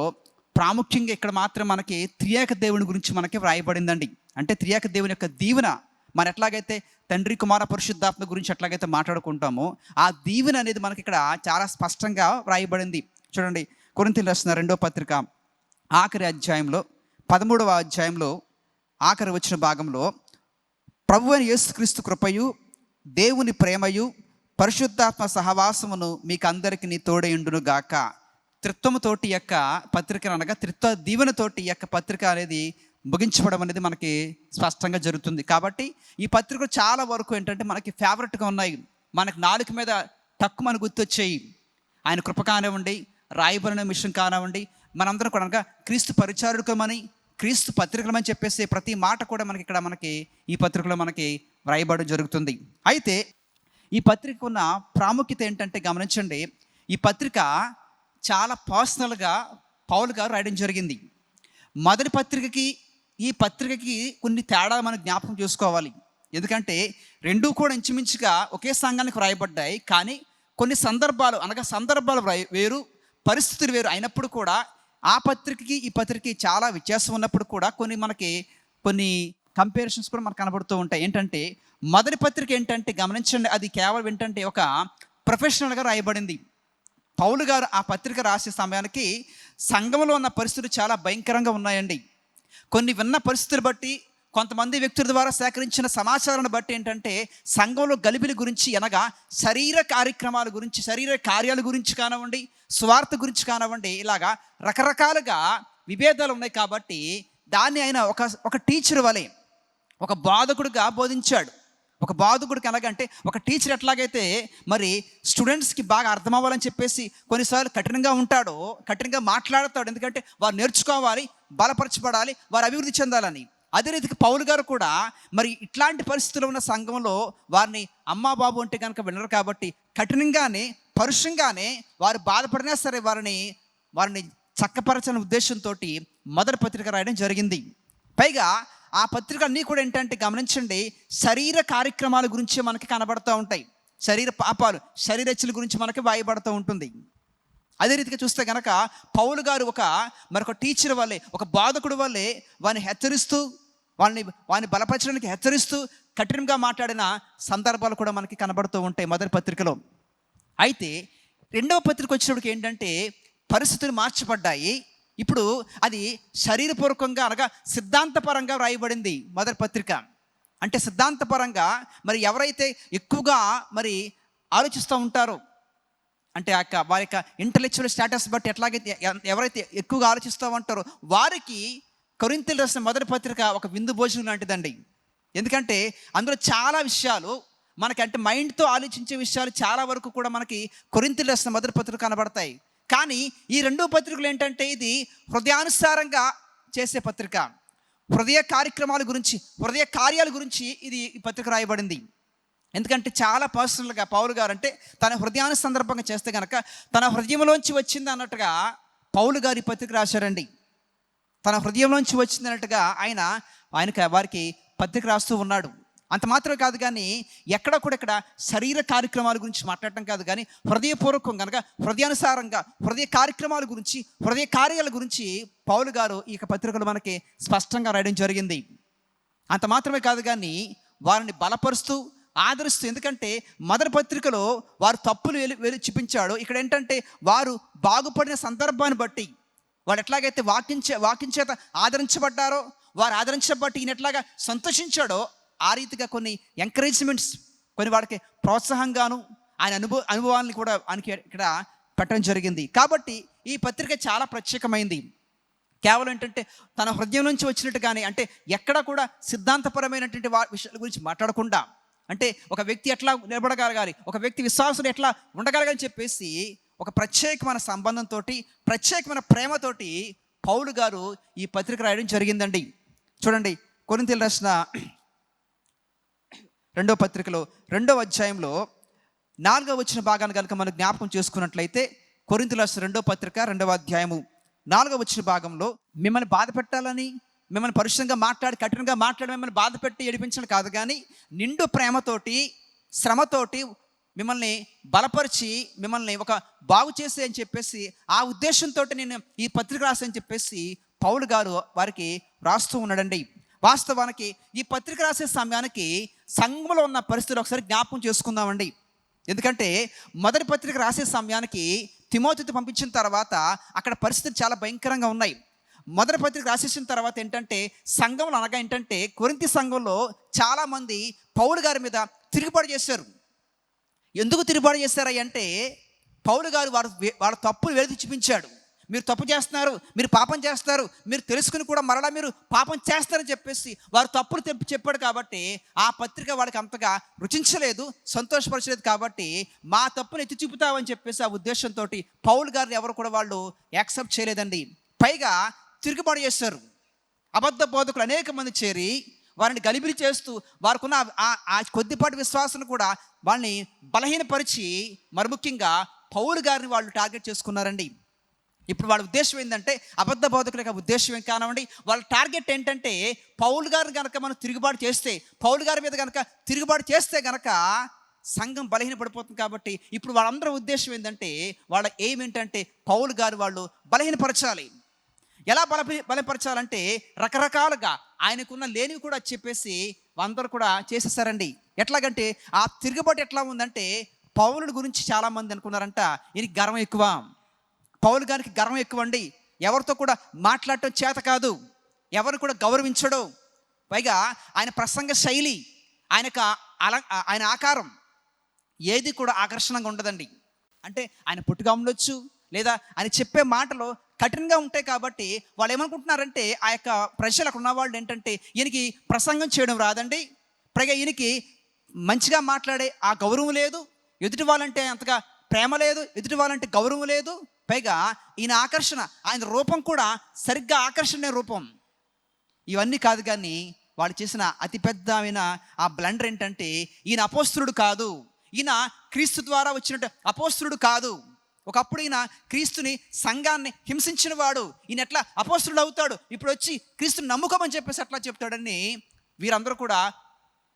ప్రాముఖ్యంగా ఇక్కడ మాత్రం మనకి త్రియేక దేవుని గురించి మనకి వ్రాయబడిందండి. అంటే త్రియేక దేవుని యొక్క దీవెన మనం ఎట్లాగైతే తండ్రి కుమార పరిశుద్ధాత్మ గురించి ఎట్లాగైతే మాట్లాడుకుంటామో ఆ దీవెన అనేది మనకి ఇక్కడ చాలా స్పష్టంగా వ్రాయబడింది. చూడండి, కొరింథీయులకు రాసిన 2వ పత్రిక ఆఖరి అధ్యాయంలో 13వ అధ్యాయంలో ఆఖరి వచ్చిన భాగంలో ప్రభువైన యేసుక్రీస్తు కృపయు దేవుని ప్రేమయు పరిశుద్ధాత్మ సహవాసమును మీకు అందరికీ తోడయుండును గాక. త్రిత్వముతోటి యొక్క పత్రిక అనగా త్రిత్వ దీవెనతోటి యొక్క పత్రిక అనేది ముగించబడం అనేది మనకి స్పష్టంగా జరుగుతుంది. కాబట్టి ఈ పత్రికలు చాలా వరకు ఏంటంటే మనకి ఫేవరెట్గా ఉన్నాయి, మనకి నాలుక మీద తక్కువ గుర్తొచ్చేయి. ఆయన కృప కానివ్వండి, రాయబడిన మిషన్ కానివ్వండి, మనందరం కూడా అనగా క్రీస్తు పరిచారకులమని, క్రీస్తు పత్రికలమని చెప్పేసి ప్రతి మాట కూడా మనకి ఇక్కడ మనకి ఈ పత్రికలో మనకి వ్రాయబడడం జరుగుతుంది. అయితే ఈ పత్రిక ఉన్న ప్రాముఖ్యత ఏంటంటే గమనించండి, ఈ పత్రిక చాలా పర్సనల్గా పౌలు గారు రాయడం జరిగింది. మొదటి పత్రికకి ఈ పత్రికకి కొన్ని తేడా మనం జ్ఞాపకం చేసుకోవాలి. ఎందుకంటే రెండూ కూడా ఇంచుమించుగా ఒకే సంఘానికి రాయబడ్డాయి, కానీ కొన్ని సందర్భాలు అనగా సందర్భాలు వేరు, పరిస్థితులు వేరు అయినప్పుడు కూడా ఆ పత్రికకి ఈ పత్రికకి చాలా వ్యత్యాసం ఉన్నప్పుడు కూడా కొన్ని కంపారిజన్స్ కూడా మనకు కనబడుతూ ఉంటాయి. ఏంటంటే మొదటి పత్రిక ఏంటంటే గమనించండి, అది కేవలం ఏంటంటే ఒక ప్రొఫెషనల్గా రాయబడింది. పౌలు గారు ఆ పత్రిక రాసే సమయానికి సంఘంలో ఉన్న పరిస్థితులు చాలా భయంకరంగా ఉన్నాయండి. కొన్ని విన్న పరిస్థితులు బట్టి, కొంతమంది వ్యక్తుల ద్వారా సేకరించిన సమాచారాన్ని బట్టి ఏంటంటే సంఘంలో గలిబిలి గురించి అనగా శరీర కార్యక్రమాల గురించి, శరీర కార్యాల గురించి కానివ్వండి, స్వార్థ గురించి కానివ్వండి, ఇలాగా రకరకాలుగా విభేదాలు ఉన్నాయి. కాబట్టి దాన్ని ఆయన ఒక టీచర్ వలె, ఒక బోధకుడిగా బోధించాడు. ఒక బోధకుడికి ఎలాగంటే ఒక టీచర్ ఎట్లాగైతే మరి స్టూడెంట్స్కి బాగా అర్థం అవ్వాలని చెప్పేసి కొన్నిసార్లు కఠినంగా ఉంటాడో, కఠినంగా మాట్లాడతాడు. ఎందుకంటే వారు నేర్చుకోవాలి, బలపరచబడాలి, వారు అభివృద్ధి చెందాలని. అదే రీతికి పౌలు గారు కూడా మరి ఇట్లాంటి పరిస్థితుల్లో ఉన్న సంఘంలో వారిని అమ్మా బాబు అంటే కనుక వినరు కాబట్టి కఠినంగానే పరుషంగానే వారు బాధపడినా సరే వారిని చక్కపరచని ఉద్దేశంతో మొదటి పత్రిక రాయడం జరిగింది. పైగా ఆ పత్రిక అన్నీ కూడా ఏంటంటే గమనించండి, శరీర కార్యక్రమాల గురించి మనకి కనబడుతూ ఉంటాయి. శరీర పాపాలు, శరీరచ్చల గురించి మనకి వాయబడుతూ ఉంటుంది. అదే రీతిగా చూస్తే కనుక పౌలు గారు మరొక టీచర్ వల్లే, ఒక బోధకుడు వల్లే వారిని హెచ్చరిస్తూ, వారిని బలపరచడానికి హెచ్చరిస్తూ కఠినంగా మాట్లాడిన సందర్భాలు కూడా మనకి కనబడుతూ ఉంటాయి మొదటి పత్రికలో. అయితే రెండవ పత్రిక వచ్చినప్పటికి ఏంటంటే పరిస్థితులు మార్చబడ్డాయి. ఇప్పుడు అది శరీరపూర్వకంగా అనగా సిద్ధాంతపరంగా వ్రాయబడింది మొదటి పత్రిక. అంటే సిద్ధాంతపరంగా మరి ఎవరైతే ఎక్కువగా మరి ఆలోచిస్తూ ఉంటారో, అంటే వారి యొక్క ఇంటలెక్చువల్ స్టేటస్ బట్టి ఎట్లాగైతే ఎవరైతే ఎక్కువగా ఆలోచిస్తూ ఉంటారో వారికి కొరింథీయులకు రాసిన మొదటి పత్రిక ఒక విందు భోజనం లాంటిదండి. ఎందుకంటే అందులో చాలా విషయాలు మనకి అంటే మైండ్తో ఆలోచించే విషయాలు చాలా వరకు కూడా మనకి కొరింథీయులకు రాసిన మొదటి పత్రిక కనబడతాయి. కానీ ఈ రెండు పత్రికలు ఏంటంటే ఇది హృదయానుసారంగా చేసే పత్రిక. హృదయ కార్యక్రమాల గురించి, హృదయ కార్యాల గురించి ఈ పత్రిక రాయబడింది. ఎందుకంటే చాలా పర్సనల్గా పౌలు గారు అంటే తన హృదయాన్ని సందర్భంగా చేస్తే కనుక తన హృదయంలోంచి వచ్చింది అన్నట్టుగా పౌలు గారు ఈ పత్రిక రాశారండి. తన హృదయంలోంచి వచ్చింది అన్నట్టుగా ఆయనకి వారికి పత్రిక రాస్తూ ఉన్నాడు. అంత మాత్రమే కాదు, కానీ ఎక్కడ కూడా ఇక్కడ శరీర కార్యక్రమాల గురించి మాట్లాడటం కాదు, కానీ హృదయపూర్వకంగా కనుక హృదయానుసారంగా హృదయ కార్యక్రమాల గురించి, హృదయ కార్యాల గురించి పౌలు గారు ఈ పత్రికలు మనకి స్పష్టంగా రాయడం జరిగింది. అంత మాత్రమే కాదు, కానీ వారిని బలపరుస్తూ ఆదరిస్తూ, ఎందుకంటే మొదటి పత్రికలో వారు తప్పులు వెలి చూపించాడు. ఇక్కడ ఏంటంటే వారు బాగుపడిన సందర్భాన్ని బట్టి వాడు ఎట్లాగైతే వాక్యం చేత ఆదరించబడ్డారో, వారు ఆదరించబట్టి ఈయన ఎట్లాగా సంతోషించాడో ఆ రీతిగా కొన్ని ఎంకరేజ్మెంట్స్, కొన్ని వాడికి ప్రోత్సాహంగాను ఆయన అనుభవాన్ని కూడా ఆయనకి ఇక్కడ పెట్టడం జరిగింది. కాబట్టి ఈ పత్రిక చాలా ప్రత్యేకమైంది. కేవలం ఏంటంటే తన హృదయం నుంచి వచ్చినట్టు కానీ అంటే ఎక్కడ కూడా సిద్ధాంతపరమైనటువంటి విషయాల గురించి మాట్లాడకుండా, అంటే ఒక వ్యక్తి ఎట్లా నిలబడగలగాలి, ఒక వ్యక్తి విశ్వాసులు ఎట్లా ఉండగలగాలని చెప్పేసి ఒక ప్రత్యేకమైన సంబంధంతో, ప్రత్యేకమైన ప్రేమతోటి పౌలు గారు ఈ పత్రిక రాయడం జరిగిందండి. చూడండి, కొరింథీయులకు రాసిన 2వ పత్రికలో 2వ అధ్యాయంలో 4వ వచన భాగాన్ని కనుక మనం జ్ఞాపకం చేసుకున్నట్లయితే, కొరింథీయులకు రాసిన 2వ పత్రిక 2వ అధ్యాయము 4వ వచన భాగంలో మిమ్మల్ని బాధ పెట్టాలని మిమ్మల్ని పరిశుద్ధంగా మాట్లాడి కఠినంగా మాట్లాడి మిమ్మల్ని బాధ పెట్టి ఏడిపించడం కాదు, కానీ నిండు ప్రేమతోటి శ్రమతోటి మిమ్మల్ని బలపరిచి మిమ్మల్ని ఒక బాగు చేసి అని చెప్పేసి ఆ ఉద్దేశంతో నేను ఈ పత్రిక రాసని చెప్పేసి పౌలు గారు వారికి రాస్తూ ఉన్నాడండి. వాస్తవానికి ఈ పత్రిక రాసే సమయానికి సంఘంలో ఉన్న పరిస్థితులు ఒకసారి జ్ఞాపకం చేసుకుందామండి. ఎందుకంటే మొదటి పత్రిక రాసే సమయానికి తిమోతితో పంపించిన తర్వాత అక్కడ పరిస్థితులు చాలా భయంకరంగా ఉన్నాయి. మొదటి పత్రిక రాసేసిన తర్వాత ఏంటంటే సంఘంలో అనగా ఏంటంటే కొరింథీ సంఘంలో చాలామంది పౌలు గారి మీద తిరుగుబాటు చేశారు. ఎందుకు తిరుగుబాటు చేశారు అంటే పౌలు గారు వారు తప్పులు వెలికి చూపించాడు. మీరు తప్పు చేస్తున్నారు, మీరు పాపం చేస్తారు, మీరు తెలుసుకుని కూడా మరలా మీరు పాపం చేస్తారని చెప్పేసి వారు తప్పులు చెప్పాడు. కాబట్టి ఆ పత్రిక వాడికి అంతగా రుచించలేదు, సంతోషపరచలేదు. కాబట్టి మా తప్పును ఎత్తి చూపుతావని చెప్పేసి ఆ ఉద్దేశంతో పౌలు గారిని ఎవరు కూడా వాళ్ళు యాక్సెప్ట్ చేయలేదండి. పైగా తిరుగుబాటు చేశారు. అబద్ధ బోధకులు అనేక మంది చేరి వారిని గలిబిలి చేస్తూ వారికున్న ఆ కొద్దిపాటి విశ్వాసం కూడా వాళ్ళని బలహీనపరిచి మరి ముఖ్యంగా పౌలు గారిని వాళ్ళు టార్గెట్ చేసుకున్నారండి. ఇప్పుడు వాళ్ళ ఉద్దేశం ఏంటంటే అబద్ధ బోధకుల యొక్క ఉద్దేశం ఏం కానివ్వండి, వాళ్ళ టార్గెట్ ఏంటంటే పౌలు గారిని కనుక మనం తిరుగుబాటు చేస్తే, పౌలు గారి మీద కనుక తిరుగుబాటు చేస్తే కనుక సంఘం బలహీనపడిపోతుంది. కాబట్టి ఇప్పుడు వాళ్ళందరూ ఉద్దేశం ఏంటంటే వాళ్ళ ఎయిమ్ ఏంటంటే పౌలు గారు వాళ్ళు బలహీనపరచాలి. ఎలా బలపరచాలంటే రకరకాలుగా ఆయనకున్న లేనివి కూడా చెప్పేసి అందరూ కూడా చేసేసారండి. ఎట్లాగంటే ఆ తిరుగుబాటు ఎట్లా ఉందంటే పౌలుని గురించి చాలామంది అనుకున్నారంట ఈయనకి గర్వం ఎక్కువ, పౌలు గారికి గర్వం ఎక్కువ అండి, ఎవరితో కూడా మాట్లాడటం చేత కాదు, ఎవరిని కూడా గౌరవించడు. పైగా ఆయన ప్రసంగ శైలి, ఆయన ఆకారం ఏది కూడా ఆకర్షణంగా ఉండదండి. అంటే ఆయన పుట్టుగా ఉండొచ్చు, లేదా ఆయన చెప్పే మాటలు కఠినంగా ఉంటాయి. కాబట్టి వాళ్ళు ఏమనుకుంటున్నారంటే ఆ యొక్క ప్రజలు అక్కడ ఉన్నవాళ్ళు ఏంటంటే ఈయనకి ప్రసంగం చేయడం రాదండి, పైగా ఈయనకి మంచిగా మాట్లాడే ఆ గౌరవం లేదు, ఎదుటి వాళ్ళంటే అంతగా ప్రేమ లేదు, ఎదుటి వాళ్ళంటే గౌరవం లేదు. పైగా ఈయన ఆకర్షణ, ఆయన రూపం కూడా సరిగ్గా ఆకర్షణ రూపం. ఇవన్నీ కాదు, కానీ వాళ్ళు చేసిన అతిపెద్దమైన ఆ బ్లండర్ ఏంటంటే ఈయన అపోస్తులుడు కాదు, ఈయన క్రీస్తు ద్వారా వచ్చినట్టు అపోస్తులుడు కాదు. ఒకప్పుడు ఈయన క్రీస్తుని సంఘాన్ని హింసించిన వాడు, ఈయన ఎట్లా అపోస్తులుడు అవుతాడు, ఇప్పుడు వచ్చి క్రీస్తుని నమ్ముకోమని చెప్పేసి ఎట్లా చెప్తాడని వీరందరూ కూడా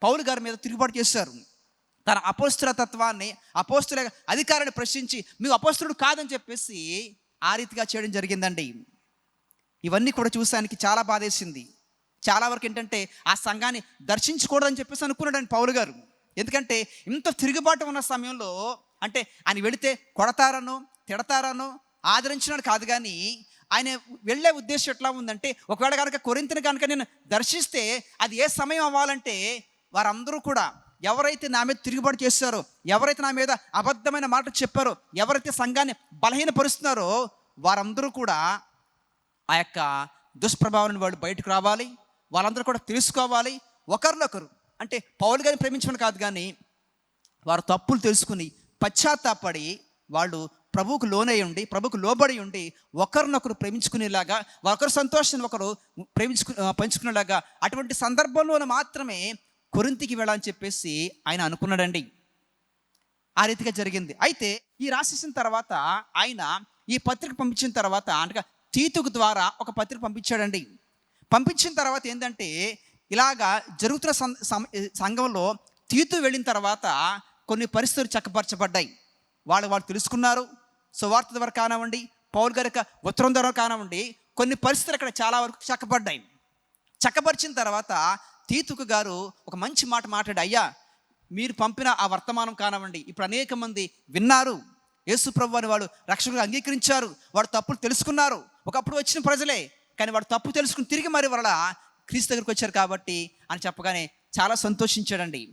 పౌలు గారి మీద తిరుగుబాటు చేశారు. తన అపోస్తుల తత్వాన్ని, అపోస్తుల అధికారాన్ని ప్రశ్నించి మీకు అపోస్తులుడు కాదని చెప్పేసి ఆ రీతిగా చేయడం జరిగిందండి. ఇవన్నీ కూడా చూసానికి చాలా బాధేసింది. చాలా వరకు ఏంటంటే ఆ సంఘాన్ని దర్శించకూడదని చెప్పేసి అనుకున్నాడని పౌలు గారు. ఎందుకంటే ఇంత తిరుగుబాటు ఉన్న సమయంలో అంటే ఆయన వెళితే కొడతారనో తిడతారనో ఆదరించినాడు కాదు, కానీ ఆయన వెళ్ళే ఉద్దేశం ఎట్లా ఉందంటే ఒకవేళ కనుక కొరింథీని కనుక నేను దర్శిస్తే అది ఏ సమయం అవ్వాలంటే వారందరూ కూడా ఎవరైతే నా మీద తిరుగుబాటు చేస్తారో, ఎవరైతే నా మీద అబద్ధమైన మాట చెప్పారో, ఎవరైతే సంఘాన్ని బలహీనపరుస్తున్నారో వారందరూ కూడా ఆ యొక్క దుష్ప్రభావాన్ని వాళ్ళు బయటకు రావాలి, వాళ్ళందరూ కూడా తెలుసుకోవాలి. ఒకరినొకరు అంటే పౌలు గారిని ప్రేమించడం కాదు, కానీ వారు తప్పులు తెలుసుకుని పశ్చాత్తాపడి వాళ్ళు ప్రభువుకు లోనై ఉండి, ప్రభువుకు లోబడి ఉండి ఒకరినొకరు ప్రేమించుకునేలాగా, ఒకరు సంతోషాన్ని ఒకరు పంచుకునేలాగా అటువంటి సందర్భంలోనే మాత్రమే కొరింథీకి వెళ్ళాలని చెప్పేసి ఆయన అనుకున్నాడండి. ఆ రీతిగా జరిగింది. అయితే ఈ రాసేసిన తర్వాత ఆయన ఈ పత్రిక పంపించిన తర్వాత అనగా తీతుకు ద్వారా ఒక పత్రిక పంపించాడండి. పంపించిన తర్వాత ఏంటంటే ఇలాగా జరుగుతున్న సంఘంలో తీతు వెళ్ళిన తర్వాత కొన్ని పరిస్థితులు చక్కపరచబడ్డాయి. వాళ్ళు తెలుసుకున్నారు. సువార్త ద్వారా కానివ్వండి, పౌలు గారి ఉత్తరం ద్వారా కానివ్వండి, కొన్ని పరిస్థితులు అక్కడ చాలా వరకు చక్కబడ్డాయి. చక్కపరిచిన తర్వాత తీతుకు గారు ఒక మంచి మాట మాట్లాడి, అయ్యా మీరు పంపిన ఆ వర్తమానం కానివ్వండి ఇప్పుడు అనేక మంది విన్నారు, యేసు ప్రభువు అని వాడు రక్షకుడిగా అంగీకరించారు, వాడు తప్పులు తెలుసుకున్నారు. ఒకప్పుడు వచ్చిన ప్రజలే, కానీ వాడు తప్పు తెలుసుకుని తిరిగి మరి వల్ల క్రీస్తు దగ్గరికి వచ్చారు కాబట్టి అని చెప్పగానే చాలా సంతోషించాడండి.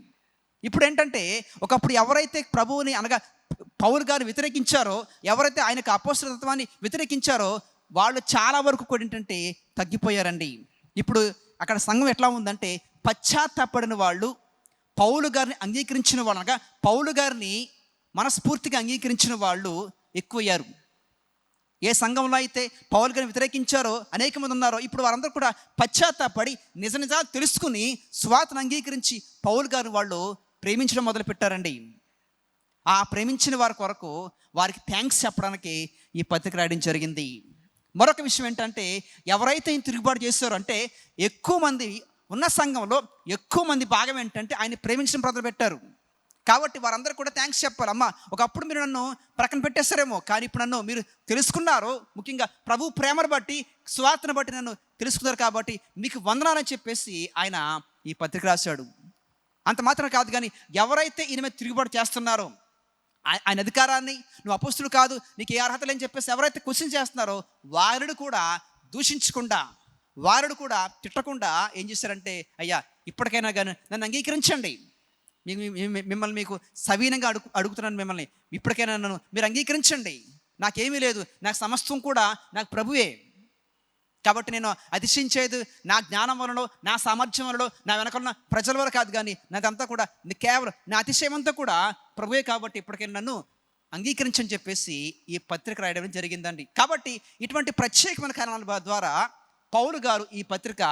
ఇప్పుడు ఏంటంటే ఒకప్పుడు ఎవరైతే ప్రభువుని అనగా పౌలు గారు వ్యతిరేకించారో, ఎవరైతే ఆయనకు అపోస్తల తత్వాన్ని వ్యతిరేకించారో వాళ్ళు చాలా వరకు కూడా ఏంటంటే తగ్గిపోయారండి. ఇప్పుడు అక్కడ సంఘం ఎట్లా ఉందంటే పశ్చాత్తాపడిన వాళ్ళు, పౌలు గారిని అంగీకరించిన వాళ్ళు అనగా పౌలు గారిని మనస్ఫూర్తిగా అంగీకరించిన వాళ్ళు ఎక్కువయ్యారు. ఏ సంఘంలో అయితే పౌలు గారిని వ్యతిరేకించారో అనేక మంది ఉన్నారో ఇప్పుడు వారందరూ కూడా పశ్చాత్తాపడి నిజాలు తెలుసుకుని స్వార్థను అంగీకరించి పౌలు గారు వాళ్ళు ప్రేమించడం మొదలుపెట్టారండి. ఆ ప్రేమించిన వారి కొరకు వారికి థ్యాంక్స్ చెప్పడానికి ఈ పత్రిక రాయడం జరిగింది. మరొక విషయం ఏంటంటే, ఎవరైతే ఈయన తిరుగుబాటు చేస్తారో అంటే ఎక్కువ మంది ఉన్న సంఘంలో ఎక్కువ మంది భాగం ఏంటంటే ఆయన ప్రేమించడం మొదలుపెట్టారు. కాబట్టి వారందరూ కూడా థ్యాంక్స్ చెప్పాలి. అమ్మ, ఒకప్పుడు మీరు నన్ను ప్రక్కన పెట్టేస్తారేమో, కానీ ఇప్పుడు నన్ను మీరు తెలుసుకున్నారు, ముఖ్యంగా ప్రభు ప్రేమను బట్టి సువార్తను బట్టి నన్ను తెలుసుకున్నారు, కాబట్టి మీకు వందనాలని చెప్పేసి ఆయన ఈ పత్రిక రాశాడు. అంత మాత్రం కాదు, కానీ ఎవరైతే ఈయన మీద తిరుగుబాటు చేస్తున్నారో, ఆయన అధికారాన్ని, నువ్వు అపోస్తులు కాదు, నీకు ఏ అర్హత లేని చెప్పేసి ఎవరైతే క్వశ్చన్ చేస్తున్నారో వారిని కూడా దూషించకుండా, వారిని కూడా తిట్టకుండా ఏం చేశారంటే, అయ్యా ఇప్పటికైనా కానీ నన్ను అంగీకరించండి, మిమ్మల్ని మీకు సవీనంగా అడుగుతున్నాను, మిమ్మల్ని ఇప్పటికైనా నన్ను మీరు అంగీకరించండి, నాకేమీ లేదు, నాకు సమస్తం కూడా నాకు ప్రభువే, కాబట్టి నేను అతిశయించేది నా జ్ఞానం వలన, నా సామర్థ్యం వలన, నా వెనకున్న ప్రజల వల్ల కాదు, కానీ నాదంతా కూడా కేవలం నా అతిశయమంతా కూడా ప్రభువే, కాబట్టి ఇప్పటికైనా నన్ను అంగీకరించని చెప్పేసి ఈ పత్రిక రాయడం జరిగిందండి. కాబట్టి ఇటువంటి ప్రత్యేకమైన కారణాల ద్వారా పౌలు గారు ఈ పత్రిక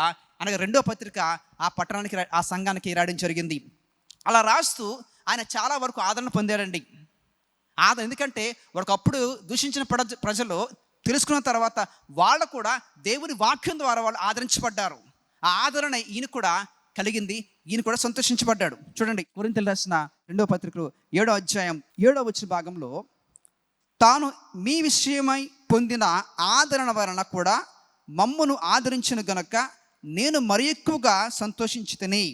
అనగా రెండో పత్రిక ఆ పట్టణానికి ఆ సంఘానికి రాయడం జరిగింది. అలా రాస్తూ ఆయన చాలా వరకు ఆదరణ పొందాడండి. ఎందుకంటే ఒకప్పుడు దూషించిన ప్రజలు తెలుసుకున్న తర్వాత వాళ్ళు కూడా దేవుని వాక్యం ద్వారా వాళ్ళు ఆదరించబడ్డారు. ఆ ఆదరణ ఈయన కూడా కలిగింది, ఈయన కూడా సంతోషించబడ్డాడు. చూడండి, కొరింథీయులకు రాసిన రెండవ పత్రికలో 7వ అధ్యాయం 7వ వచన భాగంలో, తాను మీ విషయమై పొందిన ఆదరణ వలన కూడా మమ్మును ఆదరించిన గనుక నేను మరి ఎక్కువగా సంతోషించితిని.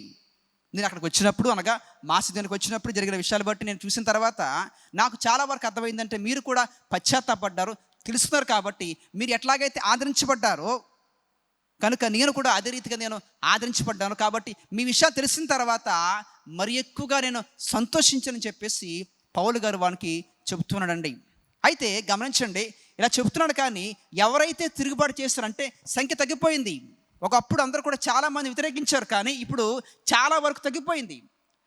నేను అక్కడికి వచ్చినప్పుడు, అనగా మాసిదోనికి వచ్చినప్పుడు జరిగిన విషయాలు బట్టి నేను చూసిన తర్వాత నాకు చాలా వరకు అర్థమైందంటే, మీరు కూడా పశ్చాత్తాపడ్డారు, తెలుస్తున్నారు, కాబట్టి మీరు ఎట్లాగైతే ఆదరించబడ్డారో కనుక నేను కూడా అదే రీతిగా నేను ఆదరించబడ్డాను, కాబట్టి మీ విషయాలు తెలిసిన తర్వాత మరి ఎక్కువగా నేను సంతోషించని చెప్పేసి పౌలు గారు వానికి చెబుతున్నాడండి. అయితే గమనించండి, ఇలా చెబుతున్నాడు, కానీ ఎవరైతే తిరుగుబాటు చేస్తారంటే సంఖ్య తగ్గిపోయింది. ఒకప్పుడు అందరూ కూడా చాలామంది వ్యతిరేకించారు, కానీ ఇప్పుడు చాలా వరకు తగ్గిపోయింది.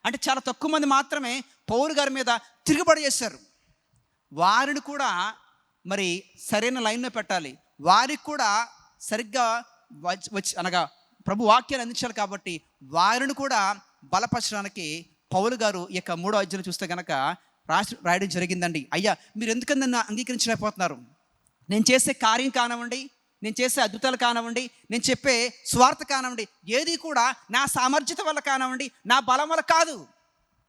అంటే చాలా తక్కువ మంది మాత్రమే పౌలు గారి మీద తిరుగుబాటు చేశారు. వారిని కూడా మరి సరైన లైన్లో పెట్టాలి, వారికి కూడా సరిగ్గా వచ్చి అనగా ప్రభు వాక్యాన్ని అందించాలి, కాబట్టి వారిని కూడా బలపరచడానికి పౌలు గారు ఈ యొక్క 3వ అధ్యాయం చూస్తే కనుక రాయడం జరిగిందండి. అయ్యా, మీరు ఎందుకని నన్ను అంగీకరించలేకపోతున్నారు? నేను చేసే కార్యం కానివ్వండి, నేను చేసే అద్భుతాలు కానివ్వండి, నేను చెప్పే స్వార్థ కానివ్వండి, ఏది కూడా నా సామర్థ్యత వల్ల కానివ్వండి, నా బలం వల్ల కాదు.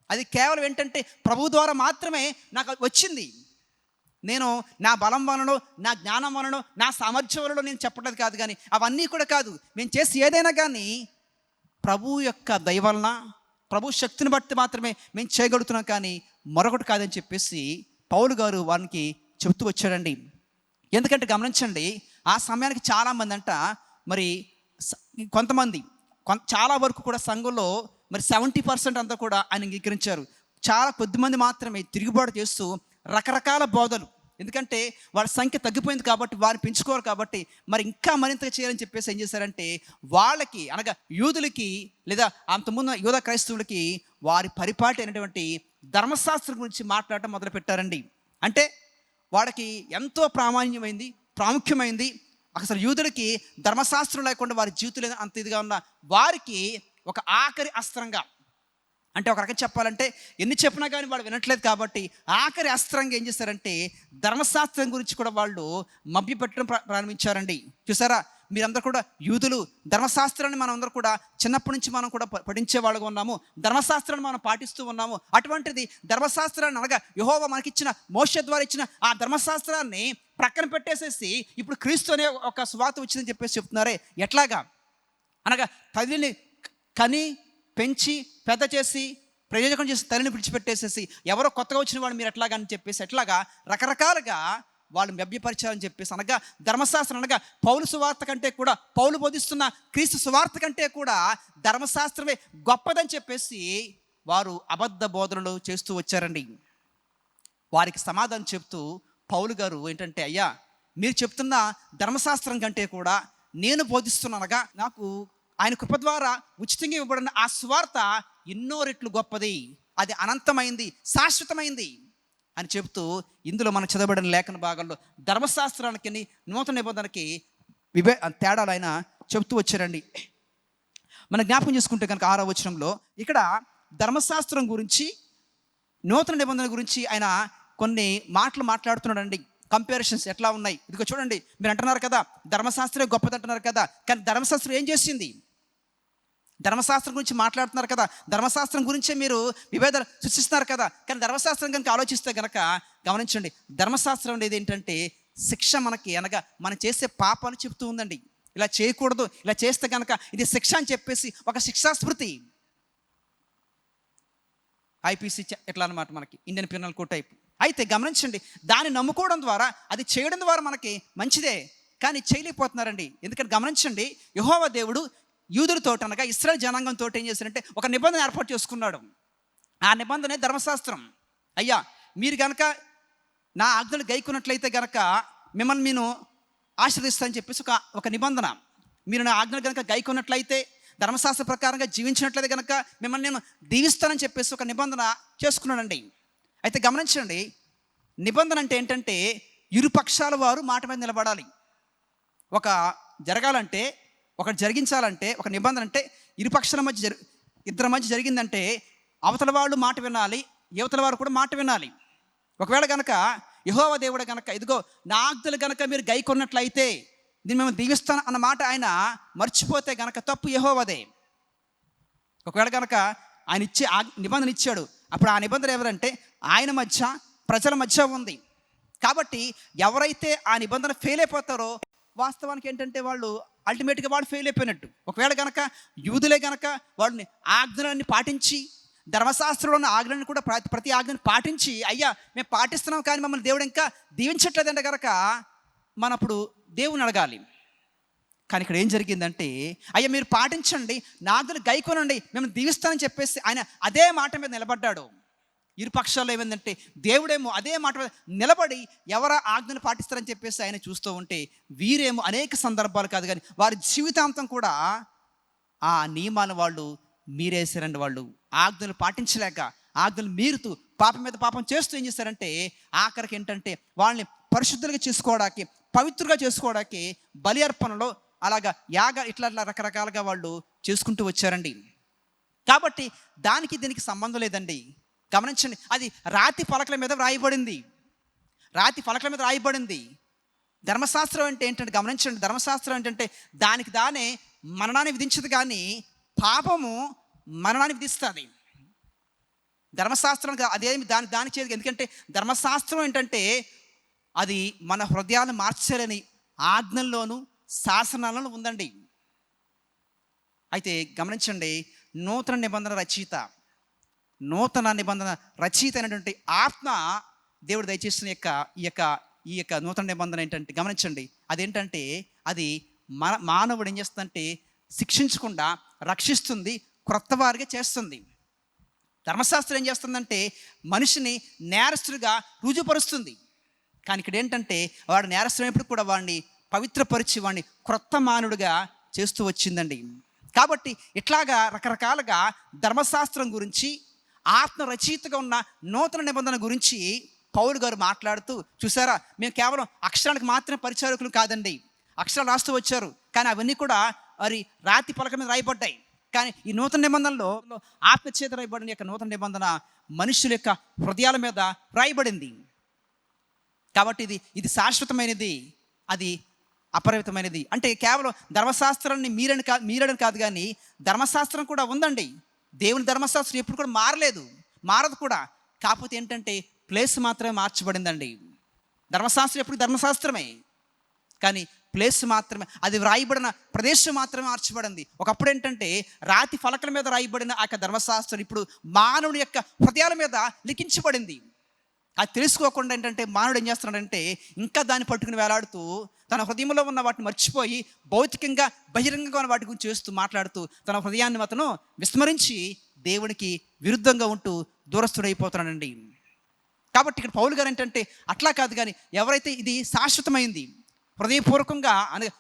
అది కేవలం ఏంటంటే ప్రభు ద్వారా మాత్రమే నాకు వచ్చింది. నేను నా బలం వలన, నా జ్ఞానం వలన, నా సామర్థ్యం వలన నేను చెప్పడం కాదు, కానీ అవన్నీ కూడా కాదు. మేము చేసి ఏదైనా కానీ ప్రభు యొక్క దయ వలన, ప్రభు శక్తిని బట్టి మాత్రమే మేము చేయగలుగుతున్నాం, కానీ మరొకటి కాదని చెప్పేసి పౌలు గారు వారికి చెబుతూ వచ్చాడండి. ఎందుకంటే గమనించండి, ఆ సమయానికి చాలామంది అంట మరి కొంతమంది చాలా వరకు కూడా సంఘంలో మరి 70% అంతా కూడా ఆయన అంగీకరించారు. చాలా కొద్దిమంది మాత్రమే తిరుగుబాటు చేస్తూ రకరకాల బోధలు, ఎందుకంటే వాళ్ళ సంఖ్య తగ్గిపోయింది కాబట్టి వారిని పెంచుకోవాలి, కాబట్టి మరి ఇంకా మరింతగా చేయాలని చెప్పేసి ఏం చేశారంటే, వాళ్ళకి అనగా యూదులకి లేదా అంతకుముందు యూద క్రైస్తవులకి వారి పరిపాటి అయినటువంటి ధర్మశాస్త్రం గురించి మాట్లాడటం మొదలుపెట్టారండి. అంటే వాడికి ఎంతో ప్రాముఖ్యమైంది. అసలు యూదులకి ధర్మశాస్త్రం లేకుండా వారి జీవితంలో అంత ఇదిగా ఉన్న వారికి ఒక ఆఖరి అస్త్రంగా, అంటే ఒక రకంగా చెప్పాలంటే ఎన్ని చెప్పినా కానీ వాళ్ళు వినట్లేదు, కాబట్టి ఆఖరి అస్త్రంగా ఏం చేశారంటే ధర్మశాస్త్రం గురించి కూడా వాళ్ళు మభ్యపెట్టడం ప్రారంభించారండి. చూసారా, మీరందరూ కూడా యూదులు, ధర్మశాస్త్రాన్ని మనం అందరూ కూడా చిన్నప్పటి నుంచి మనం కూడా పఠించే వాళ్ళగా ఉన్నాము, ధర్మశాస్త్రాన్ని మనం పాటిస్తూ ఉన్నాము. అటువంటిది ధర్మశాస్త్రాన్ని అనగా యెహోవా మనకిచ్చిన, మోషే ద్వారా ఇచ్చిన ఆ ధర్మశాస్త్రాన్ని ప్రక్కన పెట్టేసేసి ఇప్పుడు క్రీస్తు అనే ఒక సువార్త వచ్చిందని చెప్పేసి చెప్తున్నారే, ఎట్లాగా అనగా తల్లిని కని పెంచి పెద్ద చేసి ప్రయోజకం చేసి తల్లిని విడిచిపెట్టేసేసి ఎవరో కొత్తగా వచ్చిన వాడు మీరు ఎట్లాగా అని చెప్పేసి ఎట్లాగా రకరకాలుగా వాళ్ళు మభ్యపరిచారని చెప్పేసి, అనగా ధర్మశాస్త్రం అనగా పౌలు సువార్త కంటే కూడా, పౌలు బోధిస్తున్న క్రీస్తు సువార్త కంటే కూడా ధర్మశాస్త్రమే గొప్పదని చెప్పేసి వారు అబద్ధ బోధనలు చేస్తూ వచ్చారండి. వారికి సమాధానం చెప్తూ పౌలు గారు ఏంటంటే, అయ్యా మీరు చెప్తున్న ధర్మశాస్త్రం కంటే కూడా నేను బోధిస్తున్నానగా నాకు ఆయన కృప ద్వారా ఉచితంగా ఇవ్వబడిన ఆ సువార్త ఎన్నో రెట్లు గొప్పది, అది అనంతమైంది, శాశ్వతమైంది అని చెబుతూ ఇందులో మనం చదవబడిన లేఖన భాగాల్లో ధర్మశాస్త్రానికి నూతన నిబంధనకి తేడాలు ఆయన చెబుతూ వచ్చారండి. మనం జ్ఞాపకం చేసుకుంటే కనుక 6వ వచనంలో ఇక్కడ ధర్మశాస్త్రం గురించి, నూతన నిబంధన గురించి ఆయన కొన్ని మాటలు మాట్లాడుతున్నాడండి. కంపారిజన్స్ ఎట్లా ఉన్నాయి. ఇదిగో చూడండి, మీరు అంటున్నారు కదా ధర్మశాస్త్రమే గొప్పది అంటున్నారు కదా, కానీ ధర్మశాస్త్రం ఏం చేసింది? ధర్మశాస్త్రం గురించి మాట్లాడుతున్నారు కదా, ధర్మశాస్త్రం గురించే మీరు విభేదాలు సృష్టిస్తున్నారు కదా, కానీ ధర్మశాస్త్రం కనుక ఆలోచిస్తే కనుక గమనించండి, ధర్మశాస్త్రం అనేది ఏంటంటే శిక్ష మనకి, అనగా మనం చేసే పాపాలు చెప్తూ ఉందండి. ఇలా చేయకూడదు, ఇలా చేస్తే కనుక ఇది శిక్ష అని చెప్పేసి ఒక శిక్షా స్మృతి. ఐపీసీ ఎట్లా అనమాట మనకి, ఇండియన్ పీనల్ కోడ్ టైప్. అయితే గమనించండి, దాన్ని నమ్ముకోవడం ద్వారా, అది చేయడం ద్వారా మనకి మంచిదే, కానీ చేయలేకపోతున్నారండి. ఎందుకంటే గమనించండి, యెహోవా దేవుడు యూదులతో అనగా ఇశ్రాయేలు జనాంగంతో ఏం చేశారంటే ఒక నిబంధన ఏర్పాటు చేసుకున్నాడు. ఆ నిబంధనే ధర్మశాస్త్రం. అయ్యా మీరు గనక నా ఆజ్ఞలు గైకున్నట్లయితే గనక మిమ్మల్ని నేను ఆశీర్వదిస్తానని చెప్పేసి ఒక నిబంధన. మీరు నా ఆజ్ఞలు కనుక గైకున్నట్లయితే, ధర్మశాస్త్ర ప్రకారంగా జీవించినట్లయితే కనుక మిమ్మల్ని నేను దీవిస్తానని చెప్పేసి ఒక నిబంధన చేసుకున్నానండి. అయితే గమనించండి, నిబంధన అంటే ఏంటంటే ఇరు పక్షాల వారు మాట మీద నిలబడాలి. ఒక జరగాలంటే, ఒకటి జరిగించాలంటే, ఒక నిబంధన అంటే ఇరు పక్షాల మధ్య ఇద్దరి మధ్య జరిగిందంటే అవతల వాళ్ళు మాట వినాలి, యువతల వారు కూడా మాట వినాలి. ఒకవేళ కనుక యెహోవా దేవుడు కనుక ఇదిగో నా ఆజ్ఞలు కనుక మీరు గైకొన్నట్లయితే దీన్ని మేము దీవిస్తాను అన్న మాట ఆయన మర్చిపోతే కనుక తప్పు యెహోవాదే. ఒకవేళ కనుక ఆయన ఇచ్చే నిబంధన ఇచ్చాడు, అప్పుడు ఆ నిబంధన ఎవరంటే ఆయన మధ్య, ప్రజల మధ్య ఉంది. కాబట్టి ఎవరైతే ఆ నిబంధన ఫెయిల్ అయిపోతారో వాస్తవానికి ఏంటంటే వాళ్ళు అల్టిమేట్గా వాళ్ళు ఫెయిల్ అయిపోయినట్టు. ఒకవేళ కనుక యూదులే కనుక వాళ్ళని ఆజ్ఞలన్నీ పాటించి, ధర్మశాస్త్రంలో ఉన్న ఆజ్ఞలను కూడా ప్రతి ఆజ్ఞను పాటించి, అయ్యా మేము పాటిస్తున్నాం కానీ మమ్మల్ని దేవుడు ఇంకా దీవించట్లేదంటే కనుక మనం అప్పుడు దేవుని అడగాలి. కానీ ఇక్కడ ఏం జరిగిందంటే, అయ్యా మీరు పాటించండి, నా ఆజ్ఞలు గైకొనండి, మేము దీవిస్తానని చెప్పేసి ఆయన అదే మాట మీద నిలబడ్డాడు. ఇరు పక్షాల్లో ఏమైందంటే దేవుడేమో అదే మాట మీద నిలబడి ఎవరా ఆజ్ఞను పాటిస్తారని చెప్పేసి ఆయన చూస్తూ ఉంటే, వీరేమో అనేక సందర్భాలు కాదు కానీ వారి జీవితాంతం కూడా ఆ నియమాలను వాళ్ళు మీరేసారండి. వాళ్ళు ఆజ్ఞలు పాటించలేక, ఆజ్ఞలు మీరుతూ పాపం మీద పాపం చేస్తూ ఏం చేశారంటే ఆఖరికి ఏంటంటే వాళ్ళని పరిశుద్ధులుగా చేసుకోవడానికి, పవిత్రుగా చేసుకోవడానికి బలి అర్పణలో అలాగా యాగ ఇట్లా రకరకాలుగా వాళ్ళు చేసుకుంటూ వచ్చారండి. కాబట్టి దానికి దీనికి సంబంధం లేదండి. గమనించండి, అది రాతి పలకల మీద వ్రాయబడింది, రాతి పలకల మీద రాయబడింది. ధర్మశాస్త్రం అంటే ఏంటంటే గమనించండి, ధర్మశాస్త్రం ఏంటంటే దానికి దానే మరణాన్ని విధించదు, కానీ పాపము మరణాన్ని విధిస్తుంది. ధర్మశాస్త్రం అదేమి దానికి చేయదు. ఎందుకంటే ధర్మశాస్త్రం ఏంటంటే అది మన హృదయాలను మార్చాలని ఆజ్ఞల్లోనూ శాసనాలను ఉందండి. అయితే గమనించండి, నూతన నిబంధన రచయిత అయినటువంటి ఆత్మ దేవుడు దయచేసిన ఈ యొక్క నూతన నిబంధన ఏంటంటే గమనించండి, అదేంటంటే అది మానవుడు ఏం చేస్తుందంటే శిక్షించకుండా రక్షిస్తుంది, క్రొత్త వారిగా చేస్తుంది. ధర్మశాస్త్రం ఏం చేస్తుందంటే మనిషిని నేరస్తుడిగా రుజుపరుస్తుంది. కానీ ఇక్కడ ఏంటంటే వాడు నేరస్తుడైనప్పుడు కూడా వాడిని పవిత్రపరిచి వాడిని క్రొత్త మానవుడిగా చేస్తూ వచ్చిందండి. కాబట్టి ఇట్లాగా రకరకాలుగా ధర్మశాస్త్రం గురించి, ఆత్మ రచయితగా ఉన్న నూతన నిబంధన గురించి పౌలు గారు మాట్లాడుతూ, చూసారా మేము కేవలం అక్షరానికి మాత్రమే పరిచారకులు కాదండి, అక్షరాలు రాస్తూ వచ్చారు కానీ అవన్నీ కూడా మరి రాతి పలక మీద రాయబడ్డాయి. కానీ ఈ నూతన నిబంధనలో ఆత్మచేత రాయబడిన యొక్క నూతన నిబంధన మనుషుల యొక్క హృదయాల మీద రాయబడింది. కాబట్టి ఇది శాశ్వతమైనది, అది అపరిమితమైనది. అంటే కేవలం ధర్మశాస్త్రాన్ని మీరని కాదు కానీ ధర్మశాస్త్రం కూడా ఉందండి. దేవుని ధర్మశాస్త్రం ఎప్పుడు కూడా మారదు కూడా. కాకపోతే ఏంటంటే ప్లేస్ మాత్రమే మార్చబడిందండి. ధర్మశాస్త్రం ఎప్పుడు ధర్మశాస్త్రమే, కానీ ప్లేస్ మాత్రమే, అది వ్రాయబడిన ప్రదేశం మాత్రమే మార్చబడింది. ఒకప్పుడు ఏంటంటే రాతి ఫలకల మీద రాయబడిన ఆ యొక్క ధర్మశాస్త్రం ఇప్పుడు మానవుని యొక్క హృదయాల మీద లిఖించబడింది. అది తెలుసుకోకుండా ఏంటంటే మానవుడు ఏం చేస్తున్నాడంటే ఇంకా దాన్ని పట్టుకుని వేలాడుతూ తన హృదయంలో ఉన్న వాటిని మర్చిపోయి భౌతికంగా బహిరంగంగా ఉన్న వాటి గురించి చేస్తూ మాట్లాడుతూ తన హృదయాన్ని అతను విస్మరించి దేవునికి విరుద్ధంగా ఉంటూ దూరస్తుడైపోతున్నాడండి. కాబట్టి ఇక్కడ పౌలు గారు ఏంటంటే అట్లా కాదు, కానీ ఎవరైతే ఇది శాశ్వతమైంది, హృదయపూర్వకంగా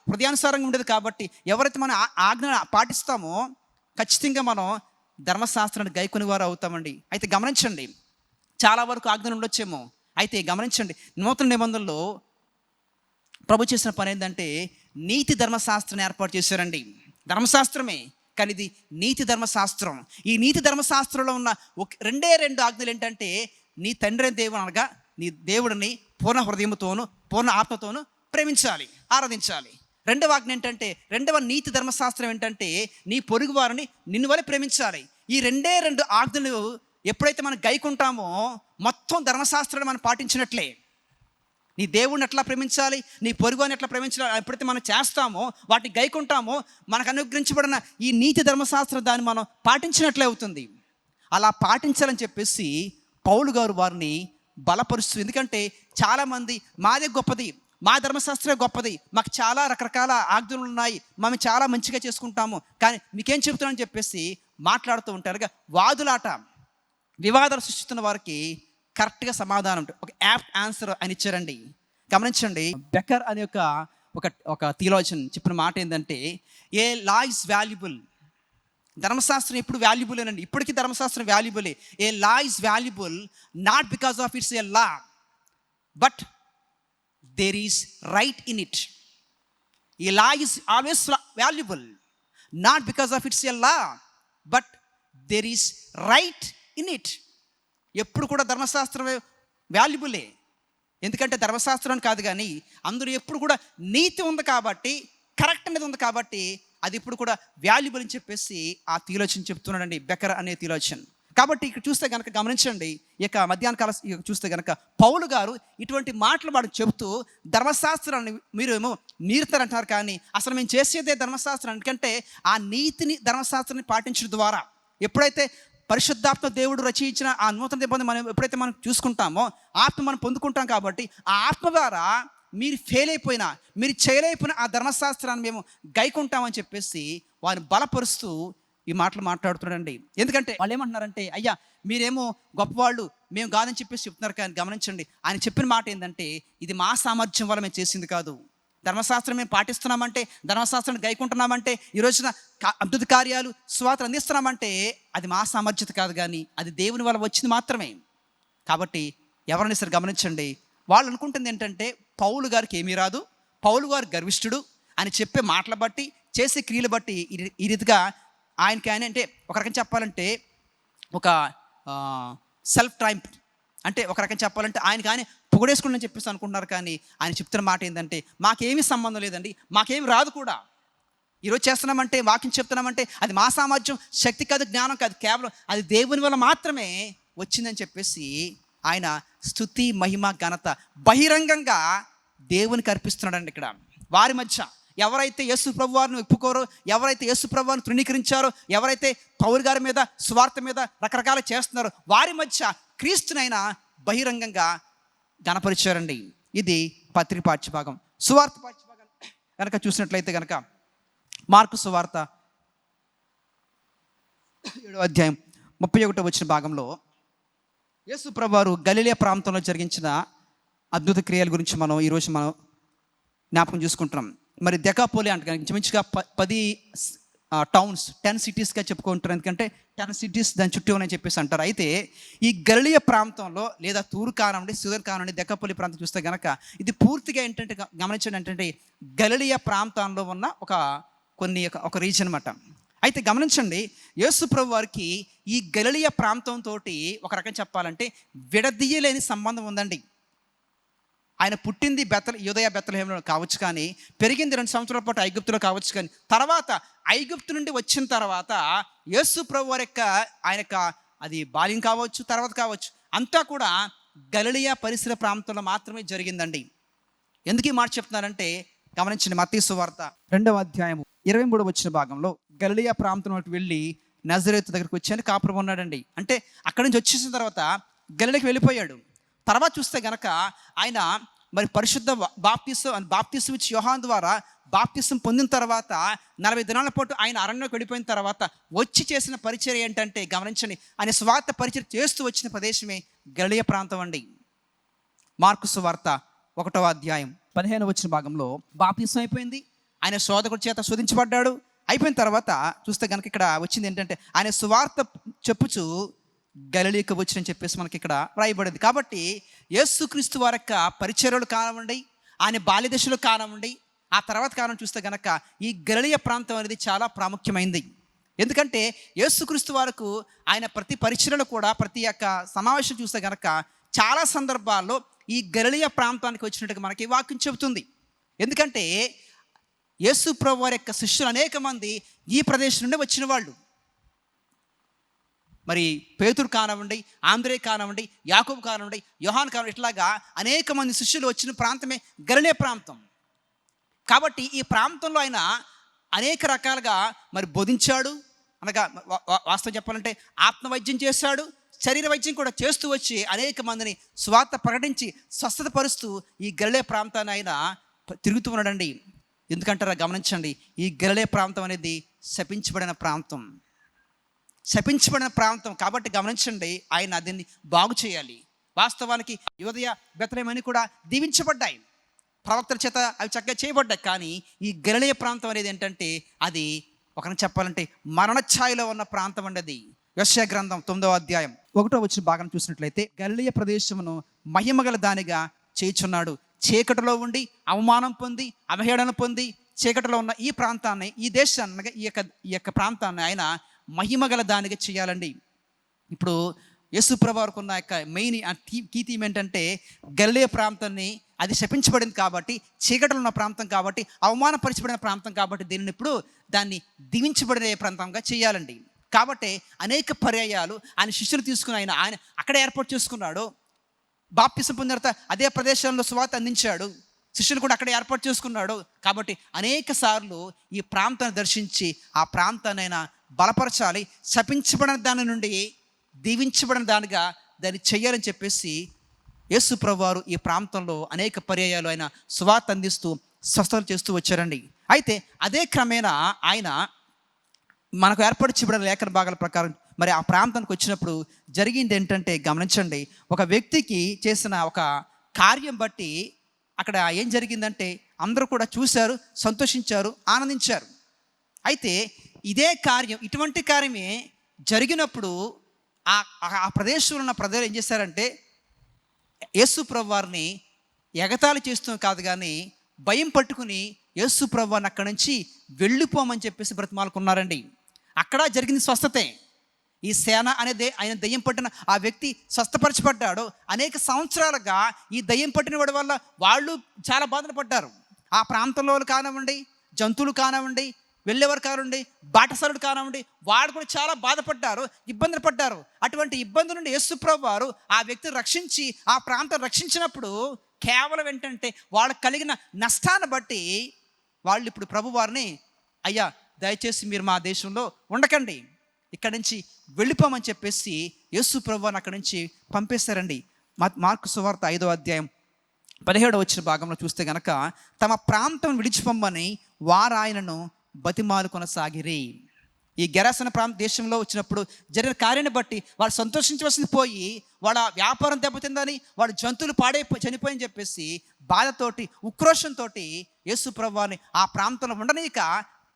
హృదయానుసారంగా ఉండేది కాబట్టి ఎవరైతే మనం ఆజ్ఞ పాటిస్తామో ఖచ్చితంగా మనం ధర్మశాస్త్రాన్ని గైకొని వారు అవుతామండి. అయితే గమనించండి, చాలా వరకు ఆజ్ఞలు ఉండొచ్చేమో, అయితే గమనించండి నూతన నిబంధనలో ప్రభు చేసిన పని ఏంటంటే నీతి ధర్మశాస్త్రాన్ని ఏర్పాటు చేశారండి. ధర్మశాస్త్రమే కానీ ఇది నీతి ధర్మశాస్త్రం. ఈ నీతి ధర్మశాస్త్రంలో ఉన్న రెండే రెండు ఆజ్ఞలు ఏంటంటే నీ తండ్రి దేవుడు అనగా నీ దేవుడిని పూర్ణ హృదయంతోను, పూర్ణ ఆత్మతోనూ ప్రేమించాలి, ఆరాధించాలి. రెండవ ఆజ్ఞ ఏంటంటే, రెండవ నీతి ధర్మశాస్త్రం ఏంటంటే, నీ పొరుగు వారిని నిన్ను వలె ప్రేమించాలి. ఈ రెండు ఆజ్ఞలు ఎప్పుడైతే మనం గైకుంటామో మొత్తం ధర్మశాస్త్రాన్ని మనం పాటించినట్లే. నీ దేవుడిని ఎట్లా ప్రేమించాలి, నీ పొరుగుని ఎట్లా ప్రేమించాలి, ఎప్పుడైతే మనం చేస్తామో, వాటిని గైకుంటామో, మనకు అనుగ్రహించబడిన ఈ నీతి ధర్మశాస్త్రం దాన్ని మనం పాటించినట్లే అవుతుంది. అలా పాటించాలని చెప్పేసి పౌలు గారు వారిని బలపరుస్తూ, ఎందుకంటే చాలామంది మాదే గొప్పది, మా ధర్మశాస్త్రమే గొప్పది, మాకు చాలా రకరకాల ఆజ్ఞలు ఉన్నాయి, మేము చాలా మంచిగా చేసుకుంటాము, కానీ మీకేం చెబుతున్నామని చెప్పేసి మాట్లాడుతూ ఉంటారు. వాదులాట, వివాదాలు సృష్టిస్తున్న వారికి కరెక్ట్గా సమాధానం, ఒక యాప్ట్ ఆన్సర్ అని ఇచ్చారండి. గమనించండి, బెకర్ అనే ఒక థియాలజియన్ చెప్పిన మాట ఏంటంటే, ఏ లా ఇస్ వాల్యుబుల్. ధర్మశాస్త్రం ఎప్పుడు వాల్యుబుల్ అండి, ఇప్పటికీ ధర్మశాస్త్రం వాల్యుబులే. A law is valuable not because of it's a law, but there is right in it. A law is always valuable not because of it's a law, but there is right in it. ఎప్పుడు కూడా ధర్మశాస్త్రం వాల్యుబులే, ఎందుకంటే ధర్మశాస్త్రం కాదు కానీ అందులో ఎప్పుడు కూడా నీతి ఉంది కాబట్టి, కరెక్ట్ అనేది ఉంది కాబట్టి అది ఇప్పుడు కూడా వాల్యుబుల్ అని చెప్పేసి ఆ థియాలజియన్ చెప్తున్నాడండి, బెకర్ అనే థియాలజియన్. కాబట్టి ఇక్కడ చూస్తే కనుక గమనించండి, ఇక మధ్యాహ్న కాల చూస్తే కనుక పౌలు గారు ఇటువంటి మాటలు వాడు చెబుతూ, ధర్మశాస్త్రాన్ని మీరేమో మీరుతారంటారు కానీ అసలు మేము చేసేదే ధర్మశాస్త్రం, ఎందుకంటే ఆ నీతిని ధర్మశాస్త్రాన్ని పాటించడం ద్వారా ఎప్పుడైతే పరిశుద్ధాత్మ దేవుడు రచించిన ఆ నూతన నిబంధన మనం ఎప్పుడైతే మనం చూసుకుంటామో, ఆత్మ మనం పొందుకుంటాం. కాబట్టి ఆ ఆత్మ ద్వారా మీరు ఫెయిల్ అయిపోయినా, మీరు చేయలేకపోయినా ఆ ధర్మశాస్త్రాన్ని మేము గైకుంటామని చెప్పేసి వారిని బలపరుస్తూ ఈ మాటలు మాట్లాడుతున్నాడండి. ఎందుకంటే వాళ్ళు ఏమంటున్నారంటే, అయ్యా మీరేమో గొప్పవాళ్ళు, మేము కాదని చెప్పేసి చెప్తున్నారు. కానీ గమనించండి, ఆయన చెప్పిన మాట ఏంటంటే, ఇది మా సామర్థ్యం వల్ల మేము చేసింది కాదు. ధర్మశాస్త్రం మేము పాటిస్తున్నామంటే, ధర్మశాస్త్రాన్ని గైకుంటున్నామంటే, ఈ రోజున అద్భుత కార్యాలు సువార్త అందిస్తున్నామంటే అది మా సామర్థ్యత కాదు, కానీ అది దేవుని వల్ల వచ్చింది మాత్రమే. కాబట్టి ఎవరైనా సరే గమనించండి, వాళ్ళు అనుకుంటుంది ఏంటంటే పౌలు గారికి ఏమీ రాదు, పౌలు గారు గర్విష్ఠుడు అని చెప్పే మాటలు బట్టి, చేసే క్రియలు బట్టి ఈ రీతిగా ఆయనకి అంటే ఒక రకం చెప్పాలంటే ఒక సెల్ఫ్ ట్రైంప్, అంటే ఒక రకం చెప్పాలంటే ఆయన పొగడేసుకుందని చెప్పేసి అనుకుంటున్నారు. కానీ ఆయన చెప్తున్న మాట ఏంటంటే, మాకేమీ సంబంధం లేదండి, మాకేమి రాదు కూడా. ఈరోజు చేస్తున్నామంటే, వాక్యం చెప్తున్నామంటే అది మా సామర్థ్యం, శక్తి కాదు, జ్ఞానం కాదు, కేవలం అది దేవుని వల్ల మాత్రమే వచ్చిందని చెప్పేసి ఆయన స్తుతి మహిమ ఘనత బహిరంగంగా దేవునికి అర్పిస్తున్నాడండి. ఇక్కడ వారి మధ్య ఎవరైతే యేసు ప్రభు వారిని ఒప్పుకోరో, ఎవరైతే యేసు ప్రభు వారిని తృణీకరించారో, ఎవరైతే పౌలు గారి మీద స్వార్థ మీద రకరకాలు చేస్తున్నారో, వారి మధ్య క్రీస్తునైనా బహిరంగంగా గణపరిచారండి. ఇది పత్రిక పాఠ్యభాగం. సువార్త పాఠ్యభాగం కనుక చూసినట్లయితే కనుక మార్కు సువార్త 7వ అధ్యాయం 31వ వచన భాగంలో యేసు ప్రభు వారు గలిలయ ప్రాంతంలో జరిగించిన అద్భుత క్రియల గురించి మనం ఈరోజు జ్ఞాపకం చూసుకుంటున్నాం. మరి దెకాపోలి అంటే ఇంచుమించుగా 10 టౌన్స్, 10 సిటీస్గా చెప్పుకుంటారు. ఎందుకంటే 10 సిటీస్ దాని చుట్టూ ఉన్నాయని చెప్పేసి అంటారు. అయితే ఈ గలిలయ ప్రాంతంలో లేదా తూరు కానివ్వండి, సీదోను కానివ్వండి, దెకాపోలి ప్రాంతం చూస్తే కనుక ఇది పూర్తిగా ఏంటంటే గమనించండి, ఏంటంటే గలిలయ ప్రాంతంలో ఉన్న ఒక రీజన్ అన్నమాట. అయితే గమనించండి, యేసు ప్రభు వారికి ఈ గలిలయ ప్రాంతంతో ఒక రకం చెప్పాలంటే విడదీయలేని సంబంధం ఉందండి. ఆయన పుట్టింది యూదయ బెత్లెహేములో కావచ్చు, కానీ పెరిగింది 2 సంవత్సరాల పాటు ఐగుప్తులో కావచ్చు, కానీ తర్వాత ఐగుప్తు నుండి వచ్చిన తర్వాత యేసు ప్రభు వారి యొక్క అది బాల్యం కావచ్చు, తర్వాత కావచ్చు, అంతా కూడా గలిలయ పరిసర ప్రాంతంలో మాత్రమే జరిగిందండి. ఎందుకు ఈ మాట చెప్తున్నారంటే గమనించండి, మత్తయి సువార్త 2వ అధ్యాయం 23వ వచన భాగంలో గలిలయ ప్రాంతం వెళ్ళి నజరేతు దగ్గరికి వచ్చి కాపురం ఉన్నాడండి. అంటే అక్కడి నుంచి వచ్చేసిన తర్వాత గలిలయకి వెళ్ళిపోయాడు. తర్వాత చూస్తే గనక ఆయన మరి పరిశుద్ధ బాప్తిసం ఇచ్చి యోహాను ద్వారా బాప్తిసం పొందిన తర్వాత 40 దినాల పాటు ఆయన అరణ్యంలోకి వెళ్ళిపోయిన తర్వాత వచ్చి చేసిన పరిచర్య ఏంటంటే గమనించండి, ఆయన స్వార్థ పరిచర్య చేస్తూ వచ్చిన ప్రదేశమే గలిలయ ప్రాంతం అండి. మార్కు సువార్త 1వ అధ్యాయం 15వ వచన భాగంలో బాప్తిసం అయిపోయింది, ఆయన శోధకుడి చేత శోధించబడ్డాడు. అయిపోయిన తర్వాత చూస్తే కనుక ఇక్కడ వచ్చింది ఏంటంటే ఆయన సువార్త చెప్పుచు గలిలయకు వచ్చినని చెప్పేసి మనకి ఇక్కడ రాయబడింది. కాబట్టి యేసుక్రీస్తు వారి యొక్క పరిచర్యలు కానివ్వండి, ఆయన బాల్య దశలో కానివ్వండి, ఆ తర్వాత కాలం చూస్తే కనుక ఈ గలిలయ ప్రాంతం అనేది చాలా ప్రాముఖ్యమైంది. ఎందుకంటే యేసుక్రీస్తు వారికి ఆయన ప్రతి పరిచర్యలు కూడా, ప్రతి యొక్క సమావేశం చూస్తే కనుక చాలా సందర్భాల్లో ఈ గలిలయ ప్రాంతానికి వచ్చినట్టుగా మనకి ఈ వాక్యం చెబుతుంది. ఎందుకంటే యేసు ప్రభు వారి యొక్క శిష్యులు అనేక మంది ఈ ప్రదేశం నుండి వచ్చిన వాళ్ళు. మరి పేతురు కానివ్వండి, ఆంద్రే కానివ్వండి, యాకోబు కానివ్వండి, యోహాన్ కానివ్వండి, ఇట్లాగా అనేక మంది శిష్యులు వచ్చిన ప్రాంతమే గలిలయ ప్రాంతం. కాబట్టి ఈ ప్రాంతంలో ఆయన అనేక రకాలుగా మరి బోధించాడు. అనగా వాస్తవం చెప్పాలంటే ఆత్మవైద్యం చేశాడు, శరీర వైద్యం కూడా చేస్తూ వచ్చి అనేక మందిని స్వార్థ ప్రకటించి స్వస్థత పరుస్తూ ఈ గలిలయ ప్రాంతాన్ని ఆయన తిరుగుతూ ఉన్నాడండి. ఎందుకంటారా గమనించండి, ఈ గలిలయ ప్రాంతం అనేది శపించబడిన ప్రాంతం, శపించబడిన ప్రాంతం. కాబట్టి గమనించండి, ఆయన దీన్ని బాగు చేయాలి. వాస్తవానికి యోదయ బెత్లెహేము అని కూడా దీవించబడ్డాయి, ప్రవక్తల చేత అవి చక్కగా చేయబడ్డాయి. కానీ ఈ గలిలయ ప్రాంతం అనేది ఏంటంటే అది ఒకరిని చెప్పాలంటే మరణఛాయలో ఉన్న ప్రాంతం అండి. అది యెషయా గ్రంథం 9వ అధ్యాయం 1వ వచనం భాగం చూసినట్లయితే, గలిలయ ప్రదేశమును మహిమగల దానిగా చేయుచున్నాడు. చీకటిలో ఉండి అవమానం పొంది అవహేళన పొంది చీకటిలో ఉన్న ఈ ప్రాంతాన్ని, ఈ దేశాన్ని, ఈ యొక్క ప్రాంతాన్ని ఆయన మహిమగల దానిగా చేయాలండి. ఇప్పుడు యేసుప్రభు వారికి ఉన్న యొక్క మెయిన్ కీ థీమ్ ఏంటంటే గలిలయ ప్రాంతాన్ని అది శపించబడింది కాబట్టి, చీకటిలో ఉన్న ప్రాంతం కాబట్టి, అవమానపరచబడిన ప్రాంతం కాబట్టి దీనిని ఇప్పుడు దాన్ని దీవించబడిన ప్రాంతంగా చేయాలండి. కాబట్టి అనేక పర్యాయాలు ఆయన శిష్యులు తీసుకుని ఆయన అక్కడే ఏర్పాటు చేసుకున్నాడు. బాప్తిసం పొందిన తర్వాత అదే ప్రదేశంలో సువార్త అందించాడు, శిష్యులు కూడా అక్కడే ఏర్పాటు చేసుకున్నాడు. కాబట్టి అనేక సార్లు ఈ ప్రాంతాన్ని దర్శించి ఆ ప్రాంతాన్ని ఆయన బలపరచాలి, శపించబడిన దాని నుండి దీవించబడిన దానిగా దాన్ని చెయ్యాలని చెప్పేసి యేసు ప్రభు వారు ఈ ప్రాంతంలో అనేక పర్యాయాలు ఆయన సువార్త అందిస్తూ స్వస్థతలు చేస్తూ వచ్చారండి. అయితే అదే క్రమేణా ఆయన మనకు ఏర్పరచబడిన లేఖన భాగాల ప్రకారం మరి ఆ ప్రాంతానికి వచ్చినప్పుడు జరిగింది ఏంటంటే గమనించండి, ఒక వ్యక్తికి చేసిన ఒక కార్యం బట్టి అక్కడ ఏం జరిగిందంటే అందరూ కూడా చూశారు, సంతోషించారు, ఆనందించారు. అయితే ఇదే కార్యం, ఇటువంటి కార్యమే జరిగినప్పుడు ఆ ప్రదేశంలో ఉన్న ప్రజలు ఏం చేశారంటే యేసు ప్రభు వారిని ఎగతాళి చేస్తూ కాదు కానీ భయం పట్టుకుని యేసు ప్రభు వారిని అక్కడి నుంచి వెళ్ళిపోమని చెప్పేసి బ్రతిమాలుకున్నారండి. అక్కడ జరిగింది స్వస్థతే. ఈ సేన అనేది ఆయన దయ్యం పట్టిన ఆ వ్యక్తి స్వస్థపరచబడ్డాడు. అనేక సంవత్సరాలుగా ఈ దయ్యం పట్టిన వాడి వల్ల వాళ్ళు చాలా బాధలు పడ్డారు. ఆ ప్రాంతంలో కానివ్వండి, జంతువులు కానివ్వండి, వెళ్ళేవారు కానివ్వండి, బాటసారులు కానివ్వండి, వాళ్ళు కూడా చాలా బాధపడ్డారు, ఇబ్బందులు పడ్డారు. అటువంటి ఇబ్బంది నుండి యేసు ప్రభు వారు ఆ వ్యక్తిని రక్షించి ఆ ప్రాంతం రక్షించినప్పుడు కేవలం ఏంటంటే వాళ్ళకి కలిగిన నష్టాన్ని బట్టి వాళ్ళు ఇప్పుడు ప్రభు వారిని, అయ్యా దయచేసి మీరు మా దేశంలో ఉండకండి, ఇక్కడి నుంచి వెళ్ళిపోమని చెప్పేసి యేసు ప్రభు వారిని అక్కడి నుంచి పంపేశారండి. మార్కు సువార్త 5వ అధ్యాయం 17వ వచ్చిన భాగంలో చూస్తే గనక, తమ ప్రాంతం విడిచిపోమ్మని వారు ఆయనను బతిమాలు కొనసాగిరి. ఈ గెరాసన ప్రాంత దేశంలో వచ్చినప్పుడు జరిగిన కార్యాన్ని బట్టి వాడు సంతోషించవలసింది పోయి వాడు వ్యాపారం దెబ్బతిందని, వాడు జంతువులు చనిపోయని చెప్పేసి బాధతోటి ఉక్రోషంతో యేసు ప్రభువాని ఆ ప్రాంతంలో ఉండనీక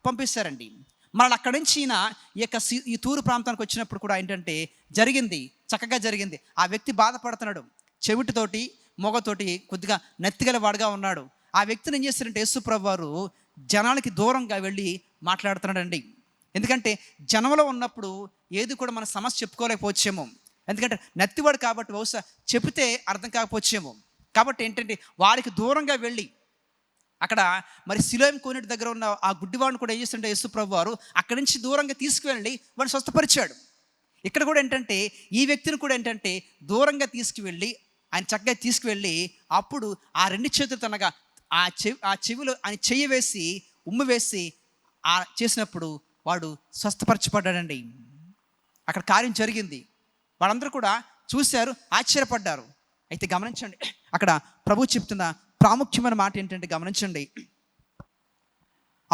పంపిస్తారండి. మళ్ళీ అక్కడి నుంచి ఈ తూరు ప్రాంతానికి వచ్చినప్పుడు కూడా ఏంటంటే జరిగింది, చక్కగా జరిగింది. ఆ వ్యక్తి బాధపడుతున్నాడు, చెవిటితోటి మొగతోటి కొద్దిగా నెత్తిగల వాడుగా ఉన్నాడు. ఆ వ్యక్తిని ఏం చేస్తారంటే యేసు ప్రభు వారు జనాలకి దూరంగా వెళ్ళి మాట్లాడుతున్నాడండి. ఎందుకంటే జనంలో ఉన్నప్పుడు ఏది కూడా మన సమస్య చెప్పుకోలేకపోవచ్చేమో, ఎందుకంటే నెత్తివాడు కాబట్టి బహుశా చెబితే అర్థం కాకపోవచ్చేమో. కాబట్టి ఏంటంటే వారికి దూరంగా వెళ్ళి అక్కడ మరి సిలోయం కోనేటి దగ్గర ఉన్న ఆ గుడ్డివాడిని కూడా ఏం చేస్తుంటే యేసు ప్రభు వారు అక్కడి నుంచి దూరంగా తీసుకువెళ్ళి వాడిని స్వస్థపరిచాడు. ఇక్కడ కూడా ఏంటంటే ఈ వ్యక్తిని కూడా ఏంటంటే దూరంగా తీసుకువెళ్ళి ఆయన చక్కగా తీసుకువెళ్ళి అప్పుడు ఆ రెండు చేతులు తనగా ఆ చెవిలో ఆయన చెయ్యి వేసి ఉమ్మి వేసి చేసినప్పుడు వాడు స్వస్థపరచబడ్డాడండి. అక్కడ కార్యం జరిగింది, వాళ్ళందరూ కూడా చూశారు, ఆశ్చర్యపడ్డారు. అయితే గమనించండి, అక్కడ ప్రభు చెప్తున్న ప్రాముఖ్యమైన మాట ఏంటంటే గమనించండి,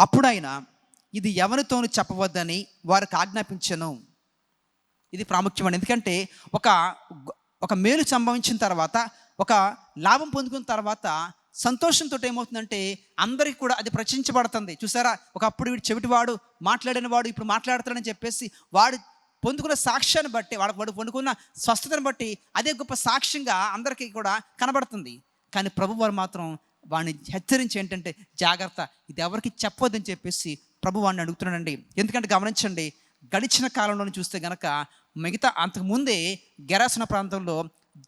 అప్పుడు ఆయన ఇది ఎవరితోనూ చెప్పవద్దని వారికి ఆజ్ఞాపించను. ఇది ప్రాముఖ్యమైన, ఎందుకంటే ఒక మేలు సంభవించిన తర్వాత, ఒక లాభం పొందుకున్న తర్వాత సంతోషంతో ఏమవుతుందంటే అందరికీ కూడా అది ప్రచురించబడుతుంది. చూసారా, ఒకప్పుడు వీడు చెవిటివాడు, మాట్లాడిన వాడు ఇప్పుడు మాట్లాడుతాడని చెప్పేసి వాడు పొందుకున్న సాక్ష్యాన్ని బట్టి, వాడు పొందుకున్న స్వస్థతను బట్టి అదే గొప్ప సాక్ష్యంగా అందరికీ కూడా కనబడుతుంది. కానీ ప్రభువారు మాత్రం వాడిని హెచ్చరించి ఏంటంటే జాగ్రత్త, ఇది ఎవరికి చెప్పొద్దని చెప్పేసి ప్రభు వాడిని అడుగుతున్నాడండి. ఎందుకంటే గమనించండి, గడిచిన కాలంలో చూస్తే గనక మిగతా అంతకుముందే గెరాసన ప్రాంతంలో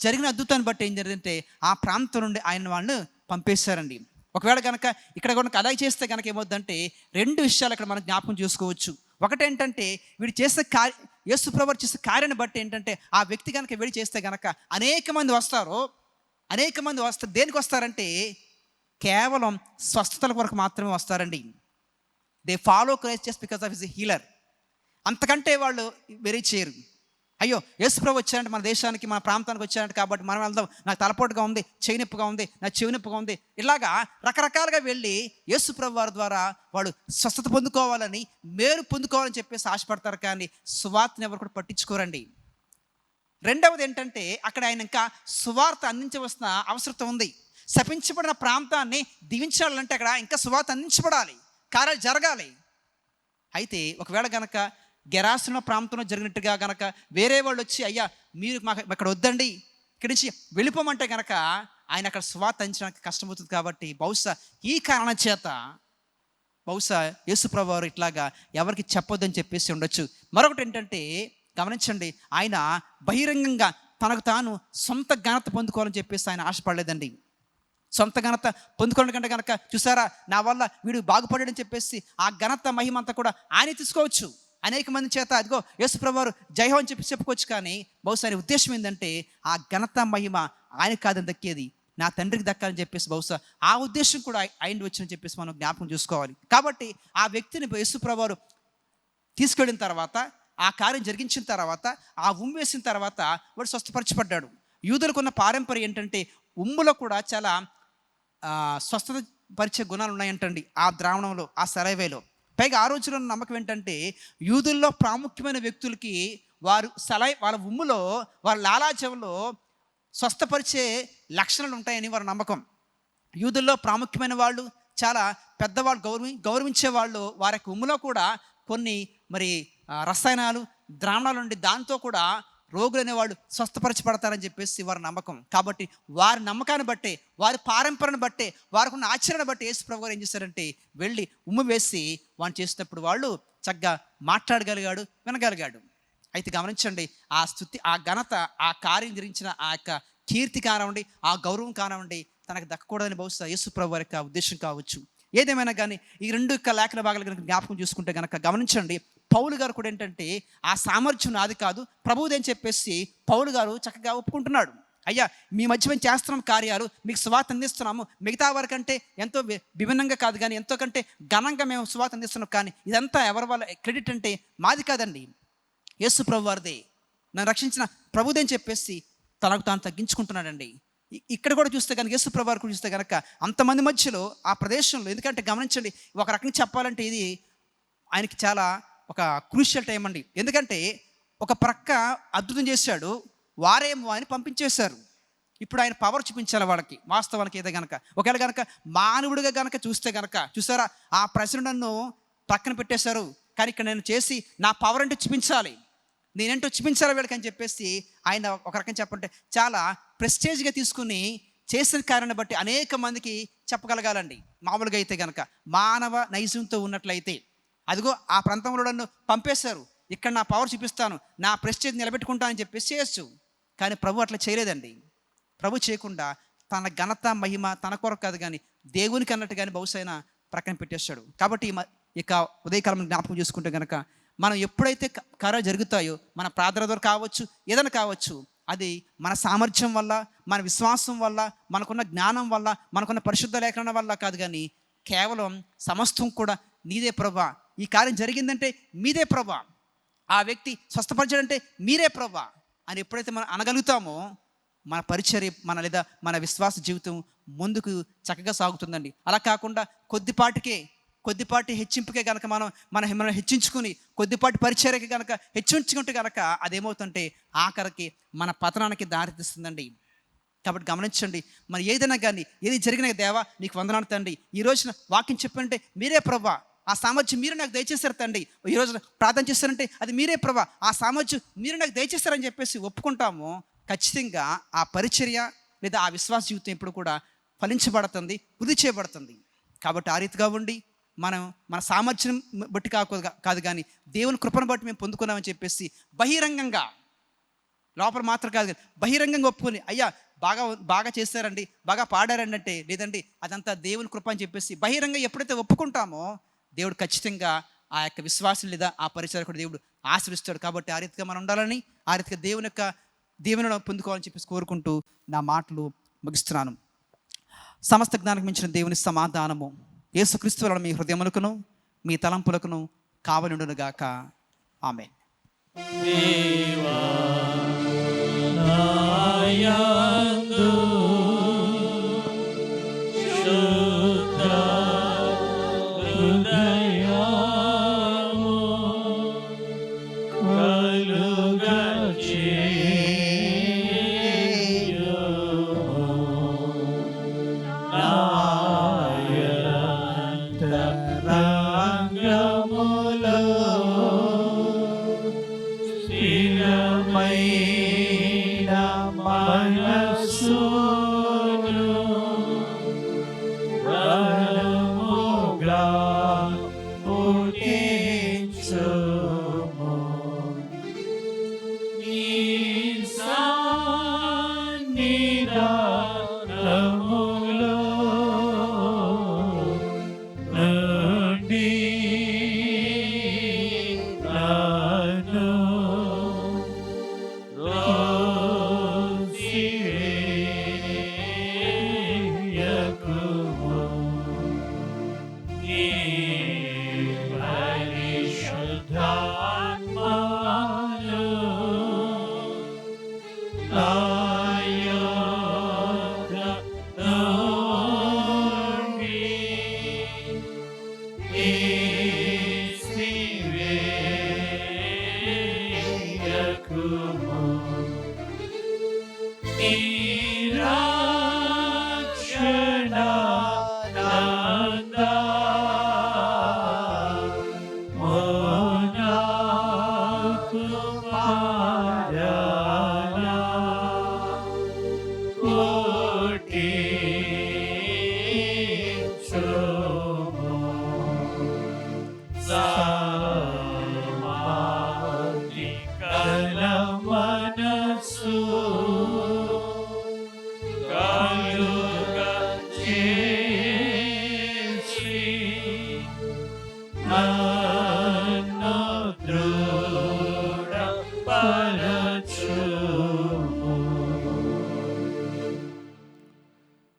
జరిగిన అద్భుతాన్ని బట్టి ఏం జరిగిందంటే ఆ ప్రాంతం నుండి ఆయన వాళ్ళని పంపేశారండి. ఒకవేళ కనుక ఇక్కడ కనుక అలాగే చేస్తే కనుక ఏమవుద్దంటే 2 విషయాలు ఇక్కడ మనం జ్ఞాపకం చేసుకోవచ్చు. ఒకటేంటంటే వీడు చేసే యేసు ప్రభువు చేసే కార్యాన్ని బట్టి ఏంటంటే ఆ వ్యక్తి కనుక వెళ్ళి చేస్తే కనుక అనేక మంది వస్తారు. దేనికి వస్తారంటే కేవలం స్వస్థతల కొరకు మాత్రమే వస్తారండి. They follow Christ just because of his healer. అంతకంటే వాళ్ళు వేరే చేయరు. అయ్యో యేసు ప్రభు వచ్చారంటే మన దేశానికి మన ప్రాంతానికి వచ్చారంటే కాబట్టి మనం వెళ్దాం, నాకు తలపోటుగా ఉంది, చెవి నొప్పిగా ఉంది, నా చెవి నొప్పిగా ఉంది, ఇలాగా రకరకాలుగా వెళ్ళి యేసు ప్రభు వారి ద్వారా వాళ్ళు స్వస్థత పొందుకోవాలని మేలు పొందుకోవాలని చెప్పేసి ఆశపడతారు, కానీ సువార్తని ఎవరు కూడా పట్టించుకోరండి. రెండవది ఏంటంటే అక్కడ ఆయన ఇంకా సువార్త అందించవలసిన అవసరం ఉంది. శపించబడిన ప్రాంతాన్ని దీవించాలంటే అక్కడ ఇంకా సువార్త అందించబడాలి, కార్యాలు జరగాలి. అయితే ఒకవేళ గనక గెరాసున ప్రాంతంలో జరిగినట్టుగా గనక వేరే వాళ్ళు వచ్చి అయ్యా మీరు మాకు ఇక్కడ వద్దండి, ఇక్కడి నుంచి వెళ్ళిపోమంటే గనక ఆయన అక్కడ సువార్త అందించడానికి కష్టమవుతుంది. కాబట్టి బహుశా ఈ కారణం చేత యేసు ప్రభువు వారు ఇట్లాగా ఎవరికి చెప్పొద్దని చెప్పేసి ఉండొచ్చు. మరొకటి ఏంటంటే గమనించండి, ఆయన బహిరంగంగా తనకు తాను సొంత ఘనత పొందుకోవాలని చెప్పేసి ఆయన ఆశపడలేదండి. సొంత ఘనత పొందుకోవడం కంటే కనుక చూసారా నా వల్ల వీడు బాగుపడాడని చెప్పేసి ఆ ఘనత మహిమ అంతా కూడా ఆయన తీసుకోవచ్చు. అనేక మంది చేత అదిగో యేసు ప్రభువు వారు జయహో అని చెప్పి చెప్పుకోవచ్చు, కానీ బహుశా ఆయన ఉద్దేశం ఏంటంటే ఆ ఘనత మహిమ ఆయన కాదని దక్కేది నా తండ్రికి దక్కాలని చెప్పేసి బహుశా ఆ ఉద్దేశం కూడా ఆయన వచ్చిందని చెప్పేసి మనం జ్ఞాపకం చూసుకోవాలి. కాబట్టి ఆ వ్యక్తిని యేసు ప్రభువు వారు తీసుకెళ్ళిన తర్వాత, ఆ కార్యం జరిగించిన తర్వాత, ఆ ఉమ్ము వేసిన తర్వాత వాడు స్వస్థపరచబడ్డాడు. యూదులకు ఉన్న పారంపర్యం ఏంటంటే ఉమ్ములో కూడా చాలా స్వస్థత పరిచే గుణాలు ఉన్నాయంటండి ఆ ద్రావణంలో, ఆ సలైవేలో. పైగా ఆ రోజుల్లో నమ్మకం ఏంటంటే యూదుల్లో ప్రాముఖ్యమైన వ్యక్తులకి వాళ్ళ ఉమ్ములో, వాళ్ళ లాలాజలంలో స్వస్థపరిచే లక్షణాలు ఉంటాయని వారి నమ్మకం. యూదుల్లో ప్రాముఖ్యమైన వాళ్ళు, చాలా పెద్దవాళ్ళు, గౌరవించే వాళ్ళు వారి యొక్క ఉమ్ములో కూడా కొన్ని రసాయనాలు, ద్రావణాలు ఉండి దాంతో కూడా రోగులు అనేవాళ్ళు స్వస్థపరచబడతారని చెప్పేసి వారి నమ్మకం. కాబట్టి వారి నమ్మకాన్ని బట్టే, వారి పారంపర్యను బట్టే, వారికి ఉన్న ఆచరణ బట్టి యేసు ప్రభు గారు ఏం చేశారంటే వెళ్ళి ఉమ్ము వేసి వాడిని చేసినప్పుడు వాళ్ళు చక్కగా మాట్లాడగలిగాడు, వినగలిగాడు. అయితే గమనించండి, ఆ స్తుతి, ఆ ఘనత, ఆ కార్యం జరిగించిన ఆ యొక్క కీర్తి కానివ్వండి, ఆ గౌరవం కానివ్వండి తనకు దక్కకూడదని బహుశా యేసు ప్రభు వారి యొక్క ఉద్దేశం కావచ్చు. ఏదేమైనా కానీ ఈ 2 లేఖన భాగాలు కనుక జ్ఞాపకం చూసుకుంటే కనుక గమనించండి, పౌలు గారు కూడా ఏంటంటే ఆ సామర్థ్యం నాది కాదు ప్రభువుదని చెప్పేసి పౌలు గారు చక్కగా ఒప్పుకుంటున్నాడు. అయ్యా మీ మధ్య మేము చేస్తున్నాం కార్యాలు, మీకు సువార్త అందిస్తున్నాము, మిగతా వారికంటే ఎంతో విభిన్నంగా కాదు కానీ ఎంతో కంటే ఘనంగా మేము సువార్త అందిస్తున్నాం, కానీ ఇదంతా ఎవరి వల్ల క్రెడిట్ అంటే మాది కాదండి, యేసు ప్రభు వారిదే, నన్ను రక్షించిన ప్రభుదేని చెప్పేసి తనకు తాను తగ్గించుకుంటున్నాడండి. ఇక్కడ కూడా చూస్తే కనుక యేసు ప్రభు వారు చూస్తే కనుక అంతమంది మధ్యలో ఆ ప్రదేశంలో, ఎందుకంటే గమనించండి ఒక రకంగా చెప్పాలంటే ఇది ఆయనకి చాలా ఒక క్రూషియల్ టైం అండి. ఎందుకంటే ఒక ప్రక్క అద్భుతం చేశాడు, వారేమో ఆయన పంపించేశారు. ఇప్పుడు ఆయన పవర్ చూపించాలి వాళ్ళకి. వాస్తవానికి ఏదో కనుక ఒకవేళ కనుక మానవుడిగా కనుక చూస్తే కనుక చూసారా ఆ ప్రజలు నన్ను పక్కన పెట్టేశారు, కానీ ఇక్కడ నేను చేసి నా పవర్ అంటే చూపించాలి, నేనేంటో చూపించాలి వీళ్ళకి అని చెప్పేసి ఆయన ఒక రకంగా చెప్పంటే చాలా ప్రెస్టేజ్గా తీసుకుని చేసిన కార్యాన్ని బట్టి అనేక మందికి చెప్పగలగాలండి. మామూలుగా అయితే కనుక మానవ నైజంతో ఉన్నట్లయితే అదిగో ఆ ప్రాంతంలో నన్ను పంపేశారు, ఇక్కడ నా పవర్ చూపిస్తాను, నా ప్రెస్టేజ్ నిలబెట్టుకుంటానని చెప్పేసి చేయొచ్చు. కానీ ప్రభు అట్లా చేయలేదండి. ప్రభు చేయకుండా తన ఘనత మహిమ తన కొరకు కాదు కానీ దేవునికి అన్నట్టు కానీ బహుశా ప్రక్కన పెట్టేశాడు. కాబట్టి ఇక ఉదయకాలం జ్ఞాపకం చూసుకుంటే కనుక మనం ఎప్పుడైతే కార్యాలు జరుగుతాయో మన ప్రార్థన ద్వారా కావచ్చు, ఏదైనా కావచ్చు, అది మన సామర్థ్యం వల్ల, మన విశ్వాసం వల్ల, మనకున్న జ్ఞానం వల్ల, మనకున్న పరిశుద్ధ లేఖనం వల్ల కాదు కానీ కేవలం సమస్తం కూడా నీదే ప్రభా, ఈ కార్యం జరిగిందంటే మీదే ప్రభా, ఆ వ్యక్తి స్వస్థపరచాడంటే మీరే ప్రభా అని ఎప్పుడైతే మనం అనగలుగుతామో మన పరిచర్య లేదా మన విశ్వాస జీవితం ముందుకు చక్కగా సాగుతుందండి. అలా కాకుండా కొద్దిపాటి హెచ్చింపుకే కనుక మనం హెచ్చించుకుని కొద్దిపాటి పరిచర్యకి కనుక హెచ్చించుకుంటే కనుక అదేమవుతుంటే ఆఖరికి మన పతనానికి దారితీస్తుందండి. కాబట్టి గమనించండి, మరి ఏదైనా కానీ ఏది జరిగిన దేవా నీకు వందనాలు తండ్రి, ఈ రోజున వాక్యం చెప్పంటే మీరే ప్రభా, ఆ సామర్థ్యం మీరు నాకు దయచేశారు తండ్రి, ఈ రోజున ప్రార్థన చేస్తారంటే అది మీరే ప్రభా, ఆ సామర్థ్యం మీరు నాకు దయచేస్తారని చెప్పేసి ఒప్పుకుంటాము. ఖచ్చితంగా ఆ పరిచర్య లేదా ఆ విశ్వాస జీవితం ఎప్పుడు కూడా ఫలించబడుతుంది, వృద్ధి చేయబడుతుంది. కాబట్టి ఆ రీతిగా ఉండి మనం మన సామర్థ్యం బట్టి కాదు కానీ దేవుని కృపను బట్టి మేము పొందుకున్నామని చెప్పేసి బహిరంగంగా లోపల మాత్రం కాదు కానీ బహిరంగంగా ఒప్పుకొని, అయ్యా బాగా బాగా చేశారండి, బాగా పాడారండి అంటే, లేదండి అదంతా దేవుని కృప అని చెప్పేసి బహిరంగ ఎప్పుడైతే ఒప్పుకుంటామో దేవుడు ఖచ్చితంగా ఆ యొక్క విశ్వాసం లేదా ఆ పరిచయకుడు దేవుడు ఆశీర్వదిస్తాడు. కాబట్టి ఆ రీతిగా మనం ఉండాలని, ఆ రీతిగా దేవుని యొక్క దీవెనను పొందుకోవాలని చెప్పేసి కోరుకుంటూ నా మాటలు ముగిస్తున్నాను. సమస్త జ్ఞానికి మించిన దేవుని సమాధానము యేసుక్రీస్తు వలన మీ హృదయములకును మీ తలంపులకును కావలిండునుగాక. ఆమేన్.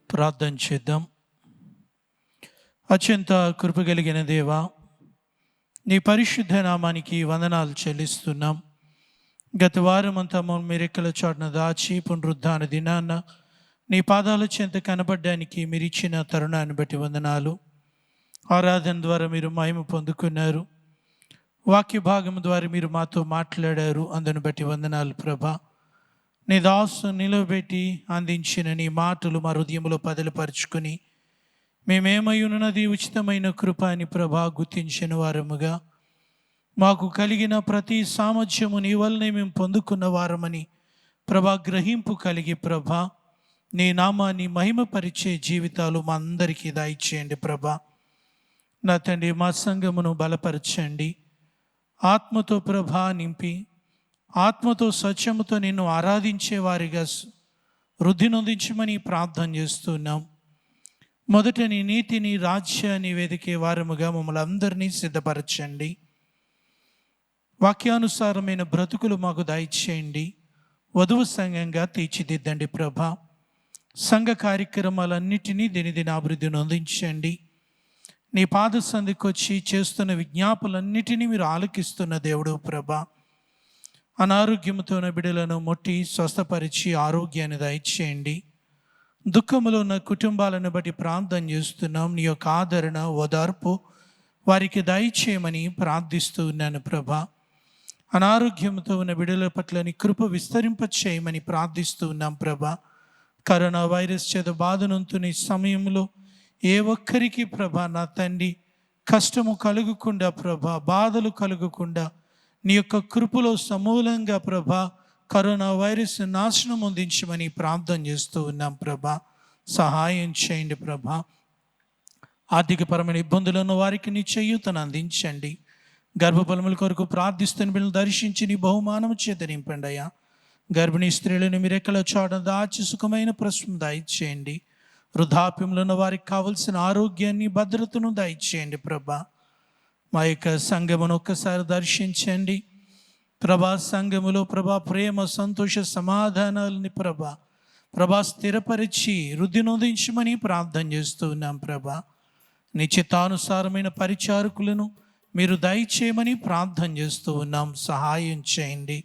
ప్రార్థన చేద్దాం. అత్యంత కృప కలిగిన దేవా, నీ పరిశుద్ధ నామానికి వందనాలు చెల్లిస్తున్నాం. గత వారం అంతా మీరెక్కల చోటన దాచి పునరుద్ధాన దినాన్న నీ పాదాల చెంత కనబడ్డానికి మీరు ఇచ్చిన తరుణాన్ని బట్టి వందనాలు. ఆరాధన ద్వారా మీరు మహిమ పొందుకున్నారు. వాక్య భాగం ద్వారా మీరు మాతో మాట్లాడారు. అందుని బట్టి వందనాలు ప్రభా. నీ దాసు నిలబెట్టి అందించిన నీ మాటలు మా హృదయంలో పదిలపరుచుకుని మేమేమై ఉన్నది ఉచితమైన కృప అని ప్రభా గుర్తించిన వారముగా, మాకు కలిగిన ప్రతి సామర్థ్యము నీ వల్లనే మేము పొందుకున్న వారమని ప్రభా గ్రహింపు కలిగి ప్రభా నీ నామాన్ని మహిమపరిచే జీవితాలు మా అందరికీ దయచేయండి ప్రభా. నా తండ్రి, మా సంఘమును బలపరచండి. ఆత్మతో ప్రభా నింపి, ఆత్మతో సత్యముతో నిన్ను ఆరాధించే వారిగా వృద్ధి నొందించమని ప్రార్థన చేస్తున్నాం. మొదట నీ నీతిని, రాజ్యాన్ని వెదికే వారముగా మమ్మల్ని అందరినీ సిద్ధపరచండి. వాక్యానుసారమైన బ్రతుకులు మాకు దయచేయండి. వధువు సంఘంగా తీర్చిదిద్దండి ప్రభా. సంఘ కార్యక్రమాలన్నిటినీ దినదిన అభివృద్ధి నొందించండి. నీ పాద సంధికి వచ్చి చేస్తున్న విజ్ఞాపనలన్నిటినీ మీరు ఆలకిస్తున్న దేవుడు ప్రభా. అనారోగ్యంతో ఉన్న బిడ్డలను ముట్టి స్వస్థపరిచి ఆరోగ్యాన్ని దయచేయండి. దుఃఖములో ఉన్న కుటుంబాలను బట్టి ప్రార్థన చేస్తున్నాం. నీ యొక్క ఆదరణ, ఓదార్పు వారికి దయచేయమని ప్రార్థిస్తూ ఉన్నాను ప్రభా. అనారోగ్యంతో ఉన్న బిడ్డల పట్ల నీ కృప విస్తరింప చేయమని ప్రార్థిస్తూ ఉన్నాం ప్రభా. కరోనా వైరస్ చేత బాధనంతున్న ఈ సమయంలో ఏ ఒక్కరికి ప్రభా నా తండ్రి కష్టము కలుగకుండా ప్రభా, బాధలు కలుగకుండా నీ యొక్క కృపలో సమూలంగా ప్రభా కరోనా వైరస్ నాశనం అందించమని ప్రార్థన చేస్తూ ఉన్నాం ప్రభా. సహాయం చేయండి ప్రభా. ఆర్థికపరమైన ఇబ్బందులను వారికి నీ చేయూతను అందించండి. గర్భఫలముల కొరకు ప్రార్థిస్తున్న బిడ్డలను దర్శించి నీ బహుమానము చేత నింపండి అయ్యా. గర్భిణీ స్త్రీలను మీరు ఎక్కల చోట దాచి సుఖమైన ప్రశ్న దయచేయండి. వృద్ధాప్యంలో ఉన్న వారికి కావలసిన ఆరోగ్యాన్ని, భద్రతను దయచేయండి ప్రభా. మా యొక్క సంఘమును ఒక్కసారి దర్శించండి ప్రభా. సంఘములో ప్రభా ప్రేమ, సంతోష, సమాధానాలని ప్రభా స్థిరపరిచి వృద్ధి నొందించమని ప్రార్థన చేస్తూ ఉన్నాం ప్రభా. నీ చిత్తానుసారమైన పరిచారకులను మీరు దయచేయమని ప్రార్థన చేస్తూ ఉన్నాం. సహాయం చేయండి.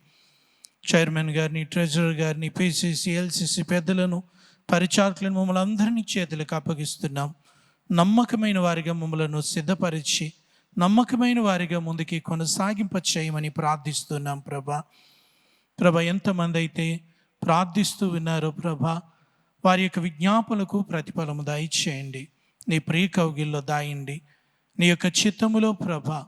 చైర్మన్ గారిని, ట్రెజరర్ గారిని, పిసిసి, ఎల్సిసి పెద్దలను, పరిచారకులను మమ్మల్ని అందరినీ చేతులకు అప్పగిస్తున్నాం. నమ్మకమైన వారిగా మమ్మలను సిద్ధపరిచి నమ్మకమైన వారిగా ముందుకి కొనసాగింప చేయమని ప్రార్థిస్తున్నాం ప్రభా. ఎంతమంది అయితే ప్రార్థిస్తూ ఉన్నారో ప్రభా, వారి యొక్క విజ్ఞాపనలకు ప్రతిఫలము దయచేయండి. నీ ప్రియ కౌగిల్లో దాయండి. నీ యొక్క చిత్తములో ప్రభా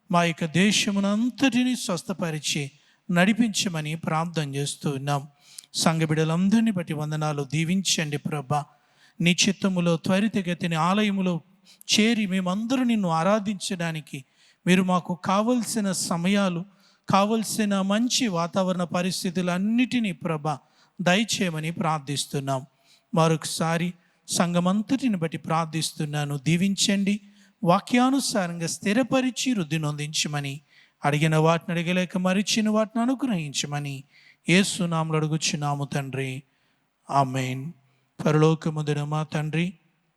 మా యొక్క దేశమునంతటిని స్వస్థపరిచి నడిపించమని ప్రార్థన చేస్తూ ఉన్నాం. సంఘ బిడ్డలందరినీ బట్టి వందనాలు. దీవించండి ప్రభా. నీ చిత్తములో త్వరితగతిని ఆలయములో చేరి మేమందరూ నిన్ను ఆరాధించడానికి మీరు మాకు కావలసిన సమయాలు, కావలసిన మంచి వాతావరణ పరిస్థితులన్నిటినీ ప్రభా దయచేయమని ప్రార్థిస్తున్నాం. మరొకసారి సంఘమంతటిని బట్టి ప్రార్థిస్తున్నాను. దీవించండి. వాక్యానుసారంగా స్థిరపరిచి వృద్ధి నొందించమని, అడిగిన వాటిని అడగలేక మరిచిన వాటిని అనుగ్రహించమని యేసు నామములో అడుగుచున్నాము తండ్రి. ఆమేన్. పరలోకమందున మా తండ్రి,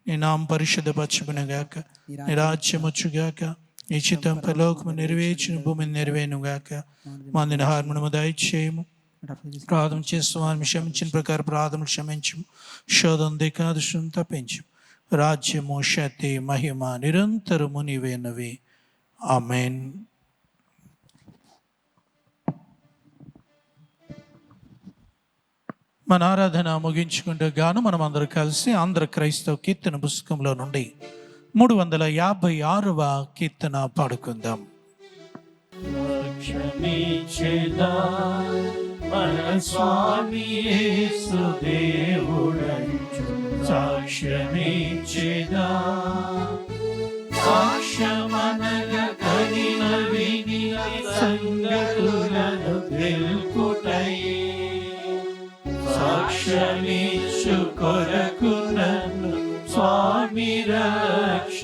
నీ నామం పరిశుద్ధపరచబడునుగాక, నీ రాజ్యం వచ్చుగాక, నీ చిత్తం పరలోకము నెరవేర్చిన భూమి నెరవేరునుగాక. మా దినహారమును దయచేయము. ప్రార్థన చేస్తున్నాను, క్షమించిన ప్రకారం ప్రార్థన క్షమించము. శోధన దిక్కాదృష్టం తప్పించము. రాజ్యము, శక్తి, మహిమ నిరంతరము నీవేనవి. ఆమేన్. మన ఆరాధన ముగించుకుంటే గాను మనం అందరూ కలిసి ఆంధ్ర క్రైస్తవ కీర్తన పుస్తకంలో నుండి 356వ కీర్తన పాడుకుందాం. మన స్వామి యేసు దేవుడంచు సాక్ష్యమిచ్చెదా, సాక్ష్యమనగా కనిన వినిన సంగతులను తెలుపుటై, సాక్ష్యమిచ్చు కొరకు నన్ను స్వామి రక్షించినంచు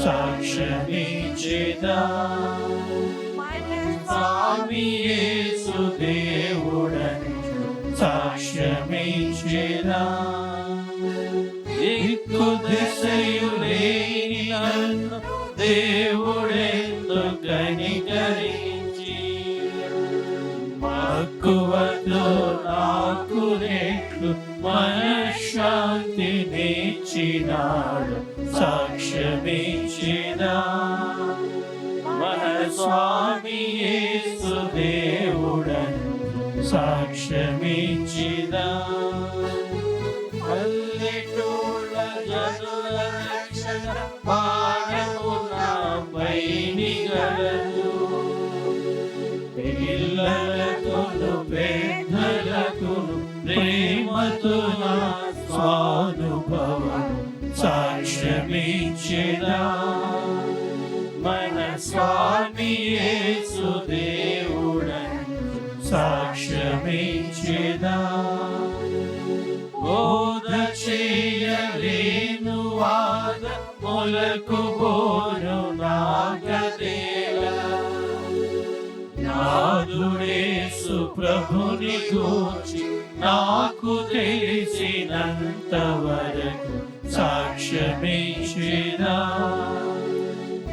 సాక్ష్యమిచ్చెదా. స్వామి యేసు దేవుడంచు సాక్ష్యమిచ్చెదా. దిక్కు దిశయు లేని నన్ను దేవుడెందు కనికరించి, మక్కువతో నాకు రెట్లు మనశ్శాంతినిచ్చినాడు సాక్ష్యమిచ్చెదా. మన స్వామి యేసు దేవుడంచు సాక్ష్యమిచ్చెదా. పల్లెటూళ్ళ జనుల రక్షణ భారము నాపై నిగలదు, పిల్లలకును పెద్దలకును ప్రేమతో నా స్వానుభవం సాక్ష్యమిచ్చెదా. మన స్వామి యేసు దేవుడంచు సాక్ష్యమిచ్చెదా. బోధ చేయలేను వాద మొలకు బోను నాగదేలా, నాదుడేసు ప్రభుని గూర్చి నాకు తెలిసినంత వరకు సాక్ష్యమిచ్చెదా.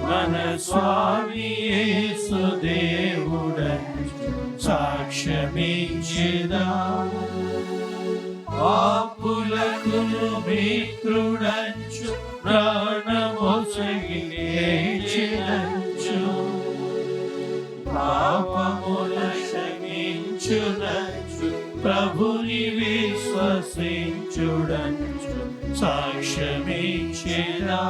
మన స్వామి యేసు దేవుడంచు సాక్ష్యమిచ్చెదా. పాపులకును మిత్రుడంచు ప్రాణమొసగి లేచినంచు, పాపముల క్షమించునంచు ప్రభుని విశ్వసించుడంచు సాక్ష్యమిచ్చెదా.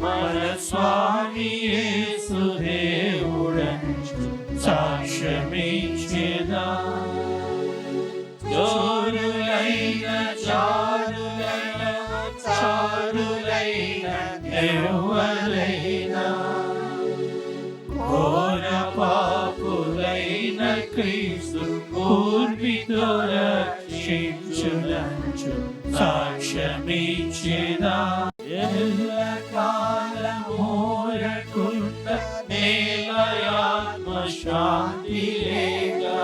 మన స్వామి యేసు దేవుడంచు సాక్ష్యమిచ్చెదా. చోరులైన చారులైన చారులైన ఎవరైనా, ఘోర పాపులైన క్రీస్తు పూర్వితో రక్షించునంచు సాక్ష్యమిచ్చేదా ఎల్లకాలమోరకుండ నేలయాత్మ శాంతి లేగా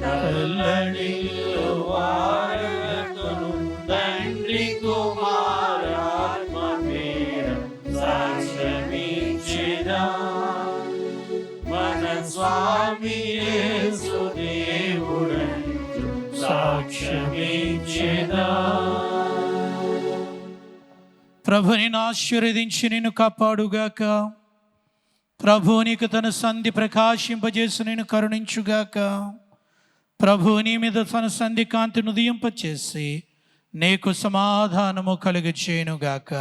కల్లడిలో వారతను తండ్రి కుమారాత్మ పేర సాక్ష్యమిచ్చేదా మన స్వామి యేసు దేవుడంచు సాక్ష్యమిచ్చేదా. ప్రభుని ఆశీర్వదించి నిన్ను కాపాడుగాక. ప్రభు నీకు తన సంధి ప్రకాశింపజేసి నిన్ను కరుణించుగాక. ప్రభు నీ మీద తన సంధి కాంతిని ఉదయింపచేసి నీకు సమాధానము కలుగచేయునుగాక.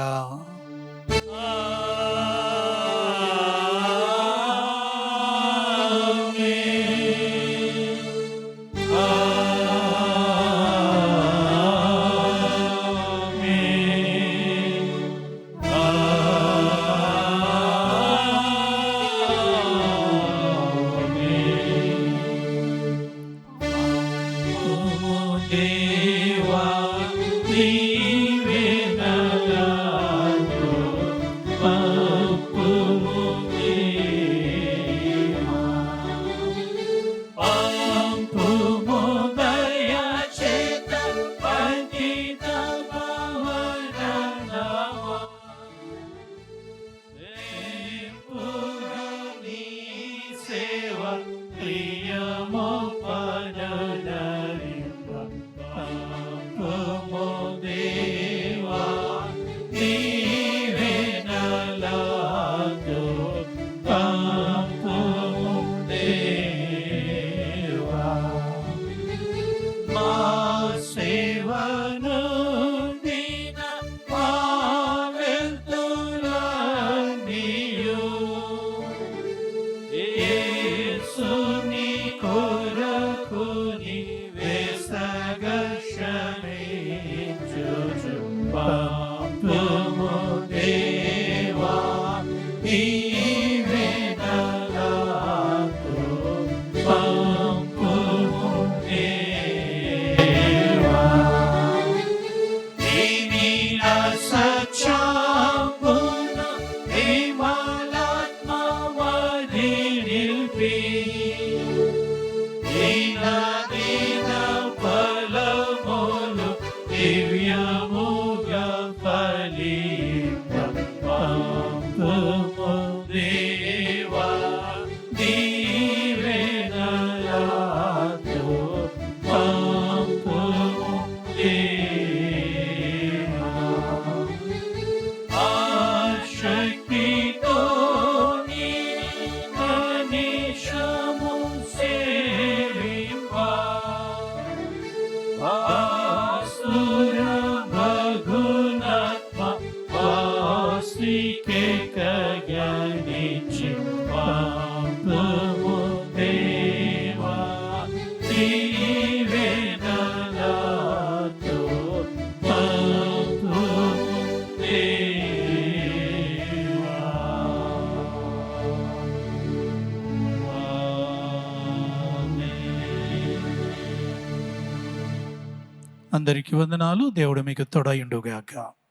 అందరికీ వందనాలు. దేవుడు మీకు తోడయుండుగాక.